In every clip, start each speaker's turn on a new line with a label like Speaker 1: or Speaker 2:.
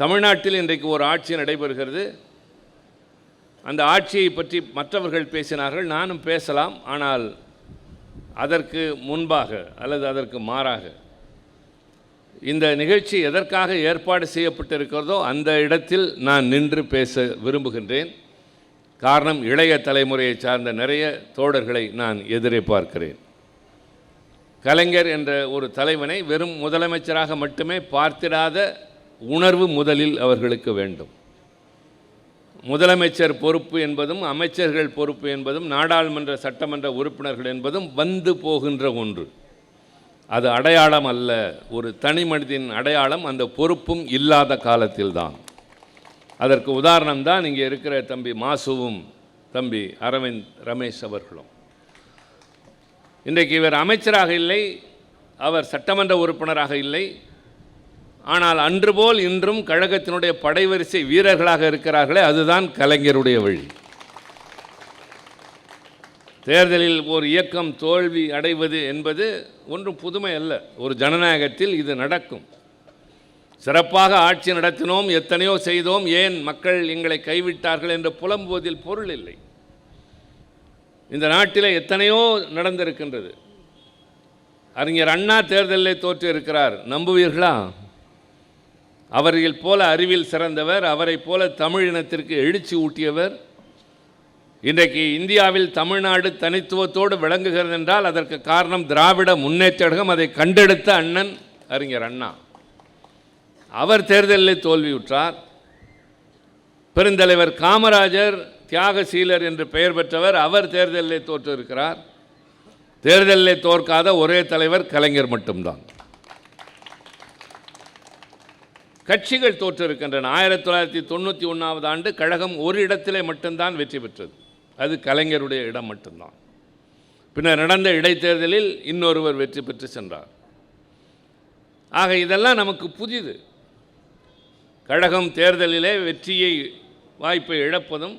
Speaker 1: தமிழ்நாட்டில் இன்றைக்கு ஒரு ஆட்சி நடைபெறுகிறது. அந்த ஆட்சியை பற்றி மற்றவர்கள் பேசினார்கள், நானும் பேசலாம். ஆனால் அதற்கு முன்பாக அல்லது அதற்கு மாறாக இந்த நிகழ்ச்சி எதற்காக ஏற்பாடு செய்யப்பட்டிருக்கிறதோ அந்த இடத்தில் நான் நின்று பேச விரும்புகின்றேன். காரணம், இளைய தலைமுறையை சார்ந்த நிறைய தோழர்களை நான் எதிரே பார்க்கிறேன். கலைஞர் என்ற ஒரு தலைவனை வெறும் முதலமைச்சராக மட்டுமே பார்த்திடாத உணர்வு முதலில் அவர்களுக்கு வேண்டும். முதலமைச்சர் பொறுப்பு என்பதும் அமைச்சர்கள் பொறுப்பு என்பதும் நாடாளுமன்ற சட்டமன்ற உறுப்பினர்கள் என்பதும் வந்து போகின்ற ஒன்று. அது அடையாளம் அல்ல. ஒரு தனி மனிதனின் அடையாளம் அந்த பொறுப்பும் இல்லாத காலத்தில்தான். அதற்கு உதாரணம்தான் இங்கே இருக்கிற தம்பி மாசுவும் தம்பி அரவிந்த் ரமேஷ் அவர்களும். இன்றைக்கு இவர் அமைச்சராக இல்லை, அவர் சட்டமன்ற உறுப்பினராக இல்லை. ஆனால் அன்று போல் இன்றும் கழகத்தினுடைய படைவரிசை வீரர்களாக இருக்கிறார்களே, அதுதான் கலைஞருடைய வழி. தேர்தலில் ஒரு இயக்கம் தோல்வி அடைவது என்பது ஒன்றும் புதுமை அல்ல. ஒரு ஜனநாயகத்தில் இது நடக்கும். சிறப்பாக ஆட்சி நடத்தினோம், எத்தனையோ செய்தோம், ஏன் மக்கள் எங்களை கைவிட்டார்கள் என்று புலம்புவதில் பொருள் இல்லை. இந்த நாட்டில் எத்தனையோ நடந்திருக்கின்றது. அறிஞர் அண்ணா தேர்தலில் தோற்று இருக்கிறார், நம்புவீர்களா? அவர்கள் போல அறிவில் சிறந்தவர், அவரை போல தமிழ் இனத்திற்கு எழுச்சி ஊட்டியவர். இன்றைக்கு இந்தியாவில் தமிழ்நாடு தனித்துவத்தோடு விளங்குகிறது என்றால் அதற்கு காரணம் திராவிட முன்னேற்ற கழகம், அதை கண்டெடுத்த அண்ணன் அறிஞர் அண்ணா. அவர் தேர்தலில் தோல்வியுற்றார். பெருந்தலைவர் காமராஜர் தியாகசீலர் என்று பெயர் பெற்றவர், அவர் தேர்தலில் தோற்று இருக்கிறார். தேர்தலில் தோற்காத ஒரே தலைவர் கலைஞர் மட்டும்தான். கட்சிகள் தோற்றிருக்கின்றன. 1991 ஆண்டு கழகம் ஒரு இடத்திலே மட்டும்தான் வெற்றி பெற்றது, அது கலைஞருடைய இடம் மட்டும்தான். பின்னர் நடந்த இடைத்தேர்தலில் இன்னொருவர் வெற்றி பெற்று சென்றார். ஆக இதெல்லாம் நமக்கு புதிது. கழகம் தேர்தலிலே வெற்றியை வாய்ப்பை இழப்பதும்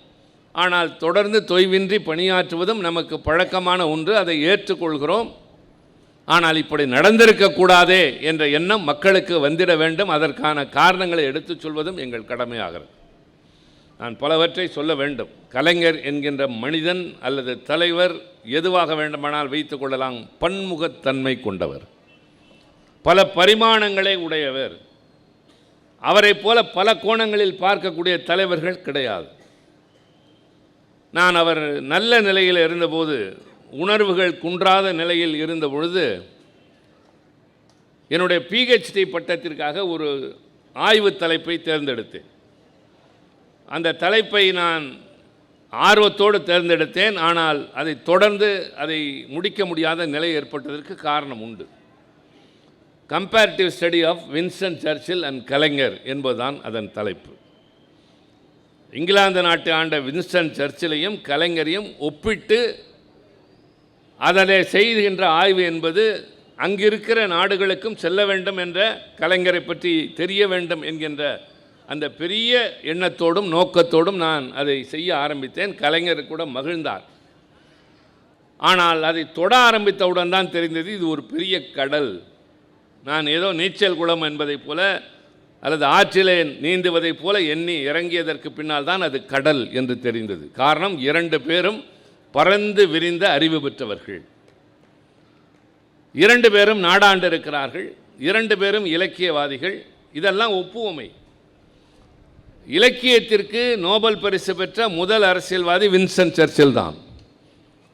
Speaker 1: ஆனால் தொடர்ந்து தொய்வின்றி பணியாற்றுவதும் நமக்கு பழக்கமான ஒன்று, அதை ஏற்றுக்கொள்கிறோம். ஆனால் இப்படி நடந்திருக்கக்கூடாதே என்ற எண்ணம் மக்களுக்கு வந்திட வேண்டும். அதற்கான காரணங்களை எடுத்துச் சொல்வதும் எங்கள் கடமையாகிறது. நான் பலவற்றை சொல்ல வேண்டும். கலைஞர் என்கின்ற மனிதன் அல்லது தலைவர் எதுவாக வேண்டுமானால் வைத்துக் கொள்ளலாம். பன்முகத்தன்மை கொண்டவர், பல பரிமாணங்களை உடையவர். அவரை போல பல கோணங்களில் பார்க்கக்கூடிய தலைவர்கள் கிடையாது. நான் அவர் நல்ல நிலையில் இருந்தபோது, உணர்வுகள் குன்றாத நிலையில் இருந்த பொழுது, என்னுடைய PhD பட்டத்திற்காக ஒரு ஆய்வு தலைப்பை தேர்ந்தெடுத்தேன். அந்த தலைப்பை நான் ஆர்வத்தோடு தேர்ந்தெடுத்தேன். ஆனால் அதை தொடர்ந்து அதை முடிக்க முடியாத நிலை ஏற்பட்டதற்கு காரணம் உண்டு. Comparative study of Winston Churchill and Kalaignar என்பதுதான் அதன் தலைப்பு. இங்கிலாந்து நாட்டை ஆண்ட வின்ஸ்டன் சர்ச்சிலையும் கலைஞரையும் ஒப்பிட்டு அதனை செய்கின்ற ஆய்வு என்பது அங்கிருக்கிற நாடுகளுக்கும் செல்ல வேண்டும் என்ற, கலைஞரை பற்றி தெரிய வேண்டும் என்கின்ற அந்த பெரிய எண்ணத்தோடும் நோக்கத்தோடும் நான் அதை செய்ய ஆரம்பித்தேன். கலைஞர் கூட மகிழ்ந்தார். ஆனால் அதை தொட ஆரம்பித்தவுடன் தான் தெரிந்தது இது ஒரு பெரிய கடல். நான் ஏதோ நீச்சல் குளம் என்பதைப் போல அல்லது ஆற்றிலே நீந்துவதைப் போல எண்ணி இறங்கியதற்கு பின்னால் தான் அது கடல் என்று தெரிந்தது. காரணம், இரண்டு பேரும் பறந்து விரிந்த அறிவு பெற்றவர்கள், இரண்டு பேரும் நாடாண்டு இருக்கிறார்கள், இரண்டு பேரும் இலக்கியவாதிகள். இதெல்லாம் ஒப்புவமை. இலக்கியத்திற்கு நோபல் பரிசு பெற்ற முதல் அரசியல்வாதி வின்ஸ்டன் சர்ச்சில் தான்.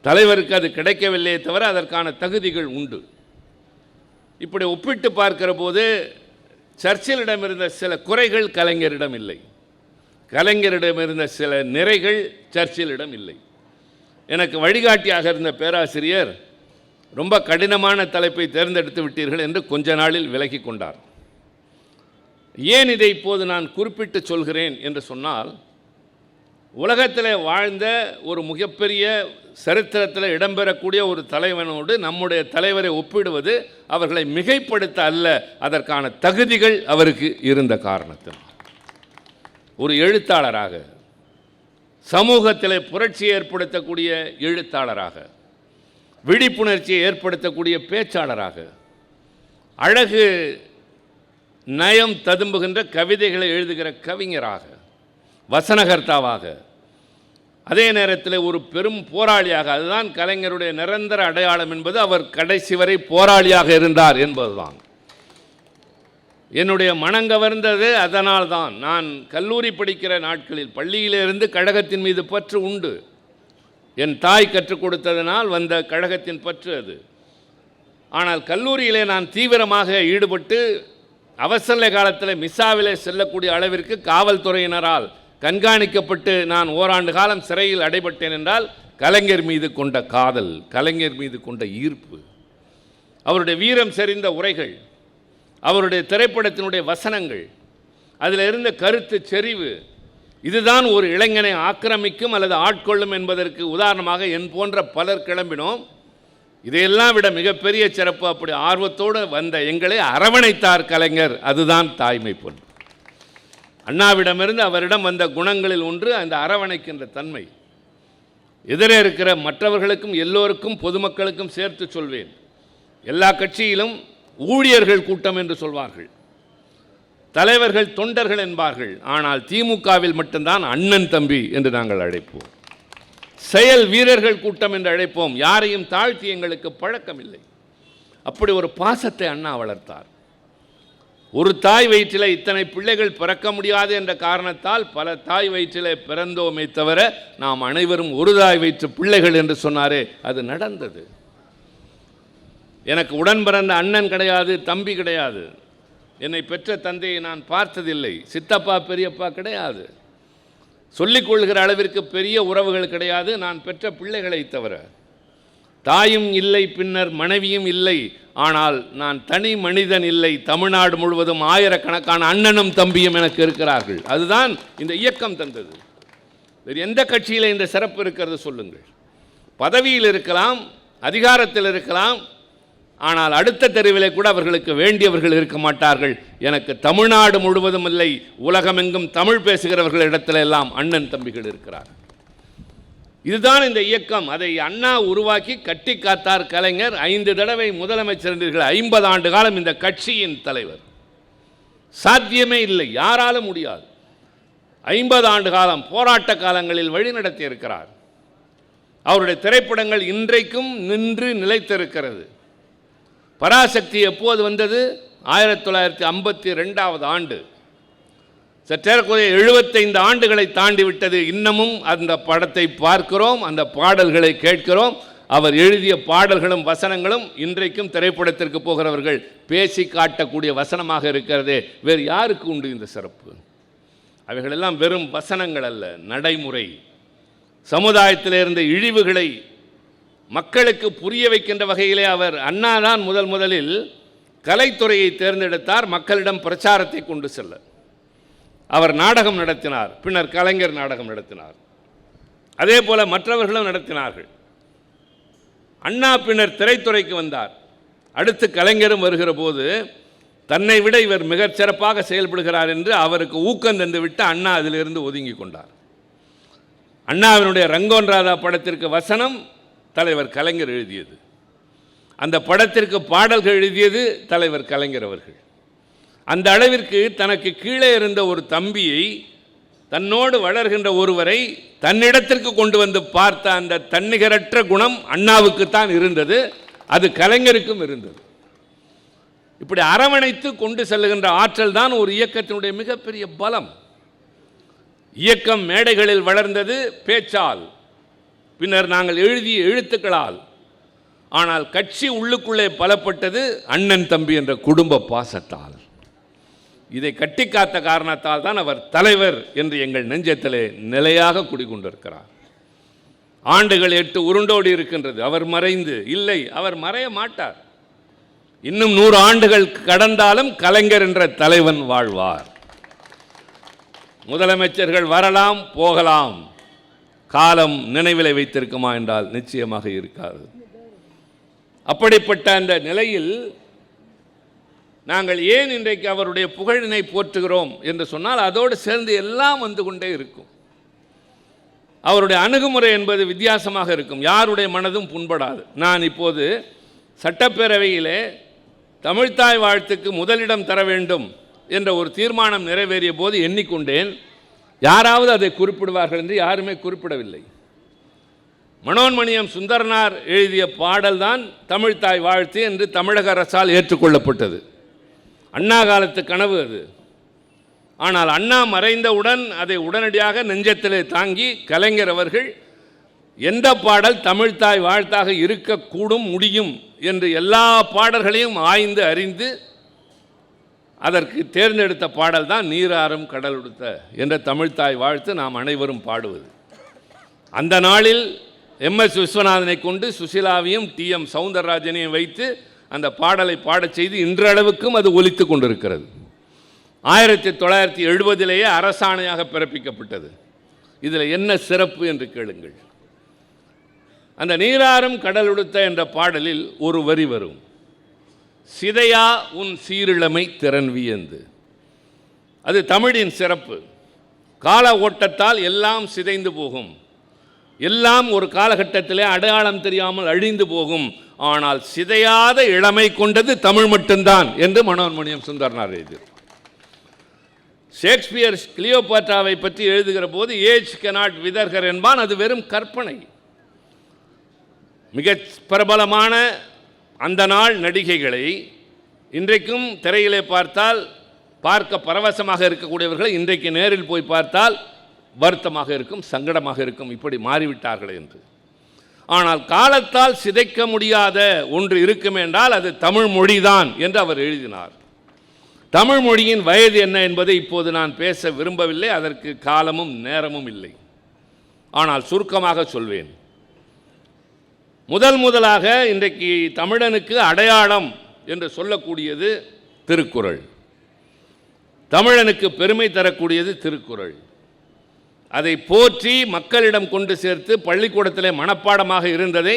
Speaker 1: தலைவருக்கு அது கிடைக்கவில்லையே தவிர அதற்கான தகுதிகள் உண்டு. இப்படி ஒப்பிட்டு பார்க்கிற போது சர்ச்சிலிடம் இருந்த சில குறைகள் கலைஞரிடம் இல்லை, கலைஞரிடம் இருந்த சில நிறைகள் சர்ச்சிலிடம் இல்லை. எனக்கு வழிகாட்டியாக இருந்த பேராசிரியர் ரொம்ப கடினமான தலைப்பை தேர்ந்தெடுத்து விட்டீர்கள் என்று கொஞ்ச நாளில் விலகி கொண்டார். ஏன் இதை இப்போது நான் குறிப்பிட்டு சொல்கிறேன் என்று சொன்னால், உலகத்தில் வாழ்ந்த ஒரு மிகப்பெரிய சரித்திரத்தில் இடம்பெறக்கூடிய ஒரு தலைவனோடு நம்முடைய தலைவரை ஒப்பிடுவது அவர்களை மிகைப்படுத்த அல்ல, அதற்கான தகுதிகள் அவருக்கு இருந்த காரணத்தில். ஒரு எழுத்தாளராக, சமூகத்தில் புரட்சியை ஏற்படுத்தக்கூடிய எழுத்தாளராக, விழிப்புணர்ச்சியை ஏற்படுத்தக்கூடிய பேச்சாளராக, அழகு நயம் ததும்புகின்ற கவிதைகளை எழுதுகிற கவிஞராக, வசனகர்த்தாவாக, அதே நேரத்தில் ஒரு பெரும் போராளியாக, அதுதான் கலைஞருடைய நிரந்தர அடையாளம் என்பது, அவர் கடைசி வரை போராளியாக இருந்தார் என்பதுதான். என்னுடைய மனங்கவர்ந்தது அதனால்தான். நான் கல்லூரி படிக்கிற நாட்களில் பள்ளியிலிருந்து கழகத்தின் மீது பற்று உண்டு. என் தாய் கற்றுக் கொடுத்ததனால் வந்த கழகத்தின் பற்று அது. ஆனால் கல்லூரியிலே நான் தீவிரமாக ஈடுபட்டு அவசர காலத்தில் மிஸ்ஸாவிலே செல்லக்கூடிய அளவிற்கு காவல்துறையினரால் கண்காணிக்கப்பட்டு நான் ஓராண்டு காலம் சிறையில் அடைபட்டேன் என்றால் கலைஞர் மீது கொண்ட காதல், கலைஞர் மீது கொண்ட ஈர்ப்பு, அவருடைய வீரம் செறிந்த உரைகள், அவருடைய திரைப்படத்தினுடைய வசனங்கள், அதில் இருந்த கருத்து செறிவு, இதுதான் ஒரு இளைஞனை ஆக்கிரமிக்கும் அல்லது ஆட்கொள்ளும் என்பதற்கு உதாரணமாக என் போன்ற பலர் கிளம்பினோம். இதையெல்லாம் விட மிகப்பெரிய சிறப்பு, அப்படி ஆர்வத்தோடு வந்த எங்களை அரவணைத்தார் கலைஞர். அதுதான் தாய்மை பண்பு. அண்ணாவிடமிருந்து அவரிடம் வந்த குணங்களில் ஒன்று அந்த அரவணைக்கின்ற தன்மை. எதிரே இருக்கிற மற்றவர்களுக்கும் எல்லோருக்கும் பொதுமக்களுக்கும் சேர்த்து சொல்வேன், எல்லா கட்சியிலும் ஊழியர்கள் கூட்டம் என்று சொல்வார்கள், தலைவர்கள் தொண்டர்கள் என்பார்கள். ஆனால் திமுகவில் மட்டும்தான் அண்ணன் தம்பி என்று நாங்கள் அழைப்போம், செயல் வீரர்கள் கூட்டம் என்று அழைப்போம். யாரையும் தாழ்த்தி எங்களுக்கு பழக்கம் இல்லை. அப்படி ஒரு பாசத்தை அண்ணா வளர்த்தார். ஒரு தாய் வயிற்றில் இத்தனை பிள்ளைகள் பிறக்க முடியாது என்ற காரணத்தால் பல தாய் வயிற்றிலே பிறந்தோமே தவிர நாம் அனைவரும் ஒரு தாய் வயிற்று பிள்ளைகள் என்று சொன்னாரே, அது நடந்தது. எனக்கு உடன் பிறந்த அண்ணன் கிடையாது, தம்பி கிடையாது. என்னை பெற்ற தந்தையை நான் பார்த்ததில்லை. சித்தப்பா பெரியப்பா கிடையாது. சொல்லிக்கொள்கிற அளவிற்கு பெரிய உறவுகள் கிடையாது நான் பெற்ற பிள்ளைகளை தவிர. தாயும் இல்லை, பின்னர் மனைவியும் இல்லை. ஆனால் நான் தனி மனிதன் இல்லை. தமிழ்நாடு முழுவதும் ஆயிரக்கணக்கான அண்ணனும் தம்பியும் எனக்கு இருக்கிறார்கள். அதுதான் இந்த இயக்கம் தந்தது. வேறு எந்த கட்சியில் இந்த சிறப்பு இருக்கிறது சொல்லுங்கள்? பதவியில் இருக்கலாம், அதிகாரத்தில் இருக்கலாம், ஆனால் அடுத்த தெருவிலே கூட அவர்களுக்கு வேண்டியவர்கள் இருக்க மாட்டார்கள். எனக்கு தமிழ்நாடு முழுவதும் இல்லை, உலகமெங்கும் தமிழ் பேசுகிறவர்கள் இடத்துல எல்லாம் அண்ணன் தம்பிகள் இருக்கிறார். இதுதான் இந்த இயக்கம். அதை அண்ணா உருவாக்கி கட்டி காத்தார் கலைஞர். 5 தடவை முதலமைச்சர் என்றீர்கள், 50 ஆண்டு காலம் இந்த கட்சியின் தலைவர். சாத்தியமே இல்லை, யாராலும் முடியாது. 50 ஆண்டு காலம் போராட்ட காலங்களில் வழிநடத்தி இருக்கிறார். அவருடைய திரைப்படங்கள் இன்றைக்கும் நின்று நிலைத்திருக்கிறது. பராசக்தி எப்போது வந்தது? 1952 ஆண்டு. சற்றேறக்குறைய 75 ஆண்டுகளை தாண்டி விட்டது. இன்னமும் அந்த படத்தை பார்க்கிறோம், அந்த பாடல்களை கேட்கிறோம். அவர் எழுதிய பாடல்களும் வசனங்களும் இன்றைக்கும் திரைப்படத்திற்கு போகிறவர்கள் பேசி காட்டக்கூடிய வசனமாக இருக்கிறதே. வேறு யாருக்கு உண்டு இந்த சிறப்பு? அவைகளெல்லாம் வெறும் வசனங்கள் அல்ல, நடைமுறை. சமுதாயத்தில் இருந்த இழிவுகளை மக்களுக்கு புரிய வைக்கின்ற வகையிலே அவர் அண்ணாதான் முதலில் கலைத்துறையை தேர்ந்தெடுத்தார். மக்களிடம் பிரச்சாரத்தை கொண்டு செல்ல அவர் நாடகம் நடத்தினார். பின்னர் கலைஞர் நாடகம் நடத்தினார். அதே போல மற்றவர்களும் நடத்தினார்கள். அண்ணா பின்னர் திரைத்துறைக்கு வந்தார். அடுத்து கலைஞரும் வருகிற போது தன்னை விட இவர் மிகச் சிறப்பாக செயல்படுகிறார் என்று அவருக்கு ஊக்கம் தந்து விட்டு அண்ணா அதிலிருந்து ஒதுங்கி கொண்டார். அண்ணாவினுடைய ரங்கோன் ராதா படத்திற்கு வசனம் தலைவர் கலைஞர் எழுதியது. அந்த படத்திற்கு பாடல்கள் எழுதியது தலைவர் கலைஞர் அவர்கள். அந்த அளவிற்கு தனக்கு கீழே இருந்த ஒரு தம்பியை, தன்னோடு வளர்கின்ற ஒருவரை தன்னிடத்திற்கு கொண்டு வந்து பார்த்த அந்த தன்னிகரற்ற குணம் அண்ணாவுக்குத்தான் இருந்தது, அது கலைஞருக்கும் இருந்தது. இப்படி அரவணைத்து கொண்டு செல்லுகின்ற ஆற்றல் தான் ஒரு இயக்கத்தினுடைய மிகப்பெரிய பலம். இயக்கம் மேடைகளில் வளர்ந்தது பேச்சால், பின்னர் நாங்கள் எழுதிய எழுத்துக்களால். ஆனால் கட்சி உள்ளுக்குள்ளே பலப்பட்டது அண்ணன் தம்பி என்ற குடும்ப பாசத்தால். இதை கட்டி காத்த காரணத்தால் தான் அவர் தலைவர் என்று எங்கள் நெஞ்சத்திலே நிலையாக குடிகொண்டிருக்கிறார். ஆண்டுகள் 8 உருண்டோடி இருக்கின்றது. அவர் மறைந்து இல்லை, அவர் மறைய மாட்டார். இன்னும் 100 ஆண்டுகள் கடந்தாலும் கலைஞர் என்ற தலைவன் வாழ்வார். முதலமைச்சர்கள் வரலாம் போகலாம், காலம் நினைவிலை வைத்திருக்குமா என்றால் நிச்சயமாக இருக்காது. அப்படிப்பட்ட அந்த நிலையில் நாங்கள் ஏன் இன்றைக்கு அவருடைய புகழினை போற்றுகிறோம் என்று சொன்னால், அதோடு சேர்ந்து எல்லாம் வந்து கொண்டே இருக்கும். அவருடைய அணுகுமுறை என்பது வித்தியாசமாக இருக்கும், யாருடைய மனதும் புண்படாது. நான் இப்போது சட்டப்பேரவையிலே தமிழ்த்தாய் வாழ்த்துக்கு முதலிடம் தர வேண்டும் என்ற ஒரு தீர்மானம் நிறைவேறிய போது எண்ணிக்கொண்டேன், யாராவது அதை குறிப்பிடுவார்கள் என்று யாருமே குறிப்பிடவில்லை. மனோன்மணியம் சுந்தரனார் எழுதிய பாடல்தான் தமிழ்த்தாய் வாழ்த்து என்று தமிழக அரசால் ஏற்றுக்கொள்ளப்பட்டது. அண்ணா காலத்து கனவு அது. ஆனால் அண்ணா மறைந்தவுடன் அதை உடனடியாக நெஞ்சத்திலே தாங்கி கலைஞர் அவர்கள் எந்த பாடல் தமிழ்த்தாய் வாழ்த்தாக இருக்கக்கூடும் முடியும் என்று எல்லா பாடல்களையும் ஆய்ந்து அறிந்து அதற்கு தேர்ந்தெடுத்த பாடல் தான் நீராறும் கடலுடுத்த என்ற தமிழ்த்தாய் வாழ்த்து நாம் அனைவரும் பாடுவது. அந்த நாளில் MS விஸ்வநாதனை கொண்டு சுசிலாவையும் TM சௌந்தரராஜனையும் வைத்து அந்த பாடலை பாடச் செய்து இன்றளவுக்கும் அது ஒலித்து கொண்டிருக்கிறது. 1970 அரசாணையாக பிறப்பிக்கப்பட்டது. இதில் என்ன சிறப்பு என்று கேளுங்கள். அந்த நீராறும் கடலுடுத்த என்ற பாடலில் ஒரு வரி வரும், சிதையா உன் சீரிழமை திறன் வியந்து. அது தமிழின் சிறப்பு. கால ஓட்டத்தால் எல்லாம் சிதைந்து போகும், எல்லாம் ஒரு காலகட்டத்திலே அடையாளம் தெரியாமல் அழிந்து போகும், ஆனால் சிதையாத இளமை கொண்டது தமிழ் மட்டும்தான் என்று மனோன்மணியம் சுந்தரனார் எழுதினார். ஷேக்ஸ்பியர் கிளியோபாட்ராவை பற்றி எழுதுகிற போது ஏஜ் கெனாட் விதர்கர் என்பான். அது வெறும் கற்பனை. மிக பிரபலமான அந்த நாள் நடிகைகளை இன்றைக்கும் திரையிலே பார்த்தால் பார்க்க பரவசமாக இருக்கக்கூடியவர்களை இன்றைக்கு நேரில் போய் பார்த்தால் வருத்தமாக இருக்கும், சங்கடமாக இருக்கும், இப்படி மாறிவிட்டார்கள் என்று. ஆனால் காலத்தால் சிதைக்க முடியாத ஒன்று இருக்கும் என்றால் அது தமிழ் மொழிதான் என்று அவர் எழுதினார். தமிழ் மொழியின் வயது என்ன என்பதை இப்போது நான் பேச விரும்பவில்லை, அதற்கு காலமும் நேரமும் இல்லை. ஆனால் சுருக்கமாக சொல்வேன். முதலாக இன்றைக்கு தமிழனுக்கு அடையாளம் என்று சொல்லக்கூடியது திருக்குறள். தமிழனுக்கு பெருமை தரக்கூடியது திருக்குறள். அதை போற்றி மக்களிடம் கொண்டு சேர்த்து பள்ளிக்கூடத்திலே மனப்பாடமாக இருந்ததை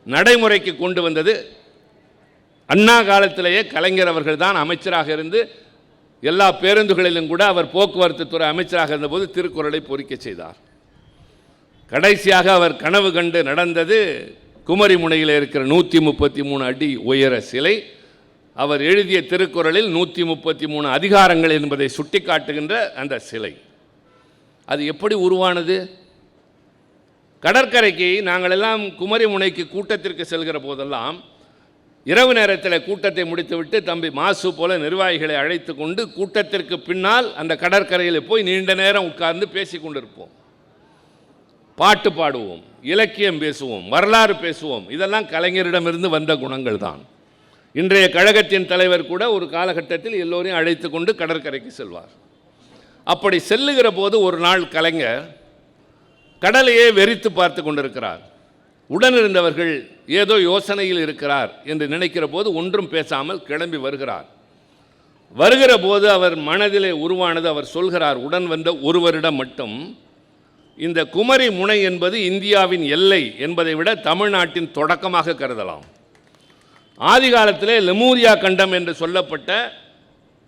Speaker 1: நடைமுறைக்கு கொண்டு வந்தது அண்ணா காலத்திலேயே கலைஞர் அவர்கள் தான் அமைச்சராக இருந்து எல்லா பேருந்துகளிலும் கூட அவர் போக்குவரத்து துறை அமைச்சராக இருந்தபோது திருக்குறளை பொறிக்க செய்தார். கடைசியாக அவர் கனவு கண்டு நடந்தது குமரி முனையில் இருக்கிற 133 அடி உயர சிலை. அவர் எழுதிய திருக்குறளில் 133 அதிகாரங்கள் என்பதை சுட்டிக்காட்டுகின்ற அந்த சிலை. அது எப்படி உருவானது? கடற்கரைக்கு நாங்கள் எல்லாம் குமரி முனைக்கு கூட்டத்திற்கு செல்கிற போதெல்லாம் இரவு நேரத்தில் கூட்டத்தை முடித்துவிட்டு தம்பி மாசு போல நிர்வாகிகளை அழைத்து கொண்டு கூட்டத்திற்கு பின்னால் அந்த கடற்கரையில் போய் நீண்ட நேரம் உட்கார்ந்து பேசி கொண்டிருப்போம். பாட்டு பாடுவோம், இலக்கியம் பேசுவோம், வரலாறு பேசுவோம். இதெல்லாம் கலைஞரிடமிருந்து வந்த குணங்கள் தான். இன்றைய கழகத்தின் தலைவர் கூட ஒரு காலகட்டத்தில் எல்லோரையும் அழைத்து கொண்டு கடற்கரைக்கு செல்வார். அப்படி செல்லுகிற போது ஒரு நாள் கலைஞர் கடலையே வெறித்து பார்த்து கொண்டிருக்கிறார். உடனிருந்தவர்கள் ஏதோ யோசனையில் இருக்கிறார் என்று நினைக்கிற போது ஒன்றும் பேசாமல் கிளம்பி வருகிற போது அவர் மனதிலே உருவானது. அவர் சொல்கிறார், உடன் வந்த ஒருவரிடம் மட்டும், இந்த குமரி முனை என்பது இந்தியாவின் எல்லை என்பதை விட தமிழ்நாட்டின் தொடக்கமாக கருதலாம். ஆதி காலத்திலே லெமூரியா கண்டம் என்று சொல்லப்பட்ட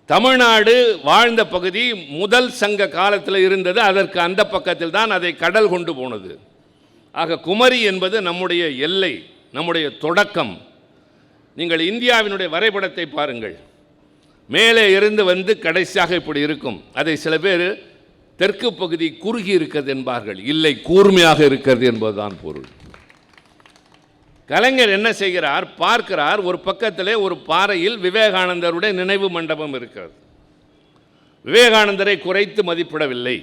Speaker 1: தமிழ்நாடு வாழ்ந்த பகுதி முதல் சங்க காலத்தில் இருந்தது. அதற்கு அந்த பக்கத்தில் தான் அதை கடல் கொண்டு போனது. ஆக குமரி என்பது நம்முடைய எல்லை, நம்முடைய தொடக்கம். நீங்கள் இந்தியாவினுடைய வரைபடத்தை பாருங்கள். மேலே இருந்து வந்து கடைசியாக இப்படி இருக்கும். அதை சில பேர் தெற்கு பகுதி குறுகி இருக்கிறது என்பார்கள். இல்லை, கூர்மையாக இருக்கிறது என்பதுதான் பொருள். கலைஞர் என்ன செய்கிறார்? பார்க்கிறார், ஒரு பக்கத்திலே ஒரு பாறையில் விவேகானந்தருடைய நினைவு மண்டபம் இருக்கிறது. விவேகானந்தரை குறைத்து மதிப்பிடவில்லை.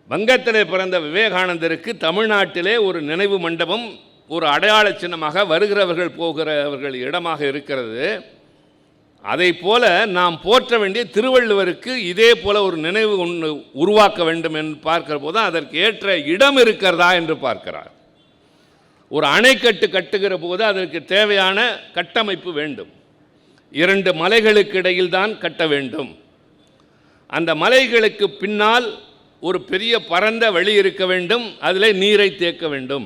Speaker 1: வங்கத்திலே பிறந்த விவேகானந்தருக்கு தமிழ்நாட்டிலே ஒரு நினைவு மண்டபம் ஒரு அடையாள சின்னமாக வருகிறவர்கள் போகிறவர்கள் இடமாக இருக்கிறது. அதை போல நாம் போற்ற வேண்டிய திருவள்ளுவருக்கு இதே போல ஒரு நினைவு ஒன்று உருவாக்க வேண்டும் என்று பார்க்கிற போது அதற்கு ஏற்ற இடம் இருக்கிறதா என்று பார்க்கிறார். ஒரு அணைக்கட்டு கட்டுகிற போது அதற்கு தேவையான கட்டமைப்பு வேண்டும். 2 மலைகளுக்கு இடையில் தான் கட்ட வேண்டும். அந்த மலைகளுக்கு பின்னால் ஒரு பெரிய பரந்த வழி இருக்க வேண்டும். அதில் நீரை தேக்க வேண்டும்.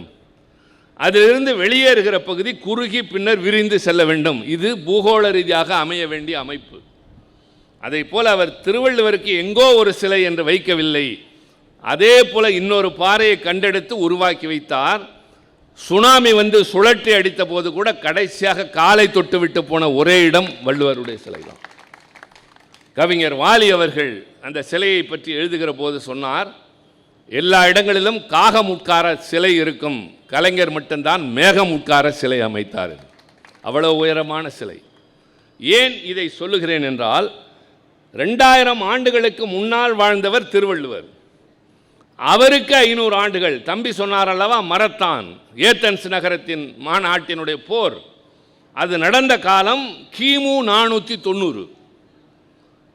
Speaker 1: அதிலிருந்து வெளியேறுகிற பகுதி குறுகி பின்னர் விரிந்து செல்ல வேண்டும். இது பூகோள ரீதியாக அமைய வேண்டிய அமைப்பு. அதை போல் அவர் திருவள்ளுவருக்கு எங்கோ ஒரு சிலை என்று வைக்கவில்லை. அதே போல் இன்னொரு பாறையை கண்டெடுத்து உருவாக்கி வைத்தார். சுனாமி வந்து சுழற்றி அடித்த போது கூட கடைசியாக காலை தொட்டு விட்டு போன ஒரே இடம் வள்ளுவருடைய சிலை தான். கவிஞர் வாலி அவர்கள் அந்த சிலையை பற்றி எழுதுகிற போது சொன்னார், எல்லா இடங்களிலும் காகம் உட்கார சிலை இருக்கும், கலைஞர் மட்டும்தான் மேகம் உட்கார சிலை அமைத்தார். அவ்வளோ உயரமான சிலை. ஏன் இதை சொல்லுகிறேன் என்றால், 2000 ஆண்டுகளுக்கு முன்னால் வாழ்ந்தவர் திருவள்ளுவர். அவருக்கு 500 ஆண்டுகள். தம்பி சொன்னார் அல்லவா, மரத்தான் ஏத்தன்ஸ் நகரத்தின் மாநாட்டினுடைய போர், அது நடந்த காலம் கிமு 490.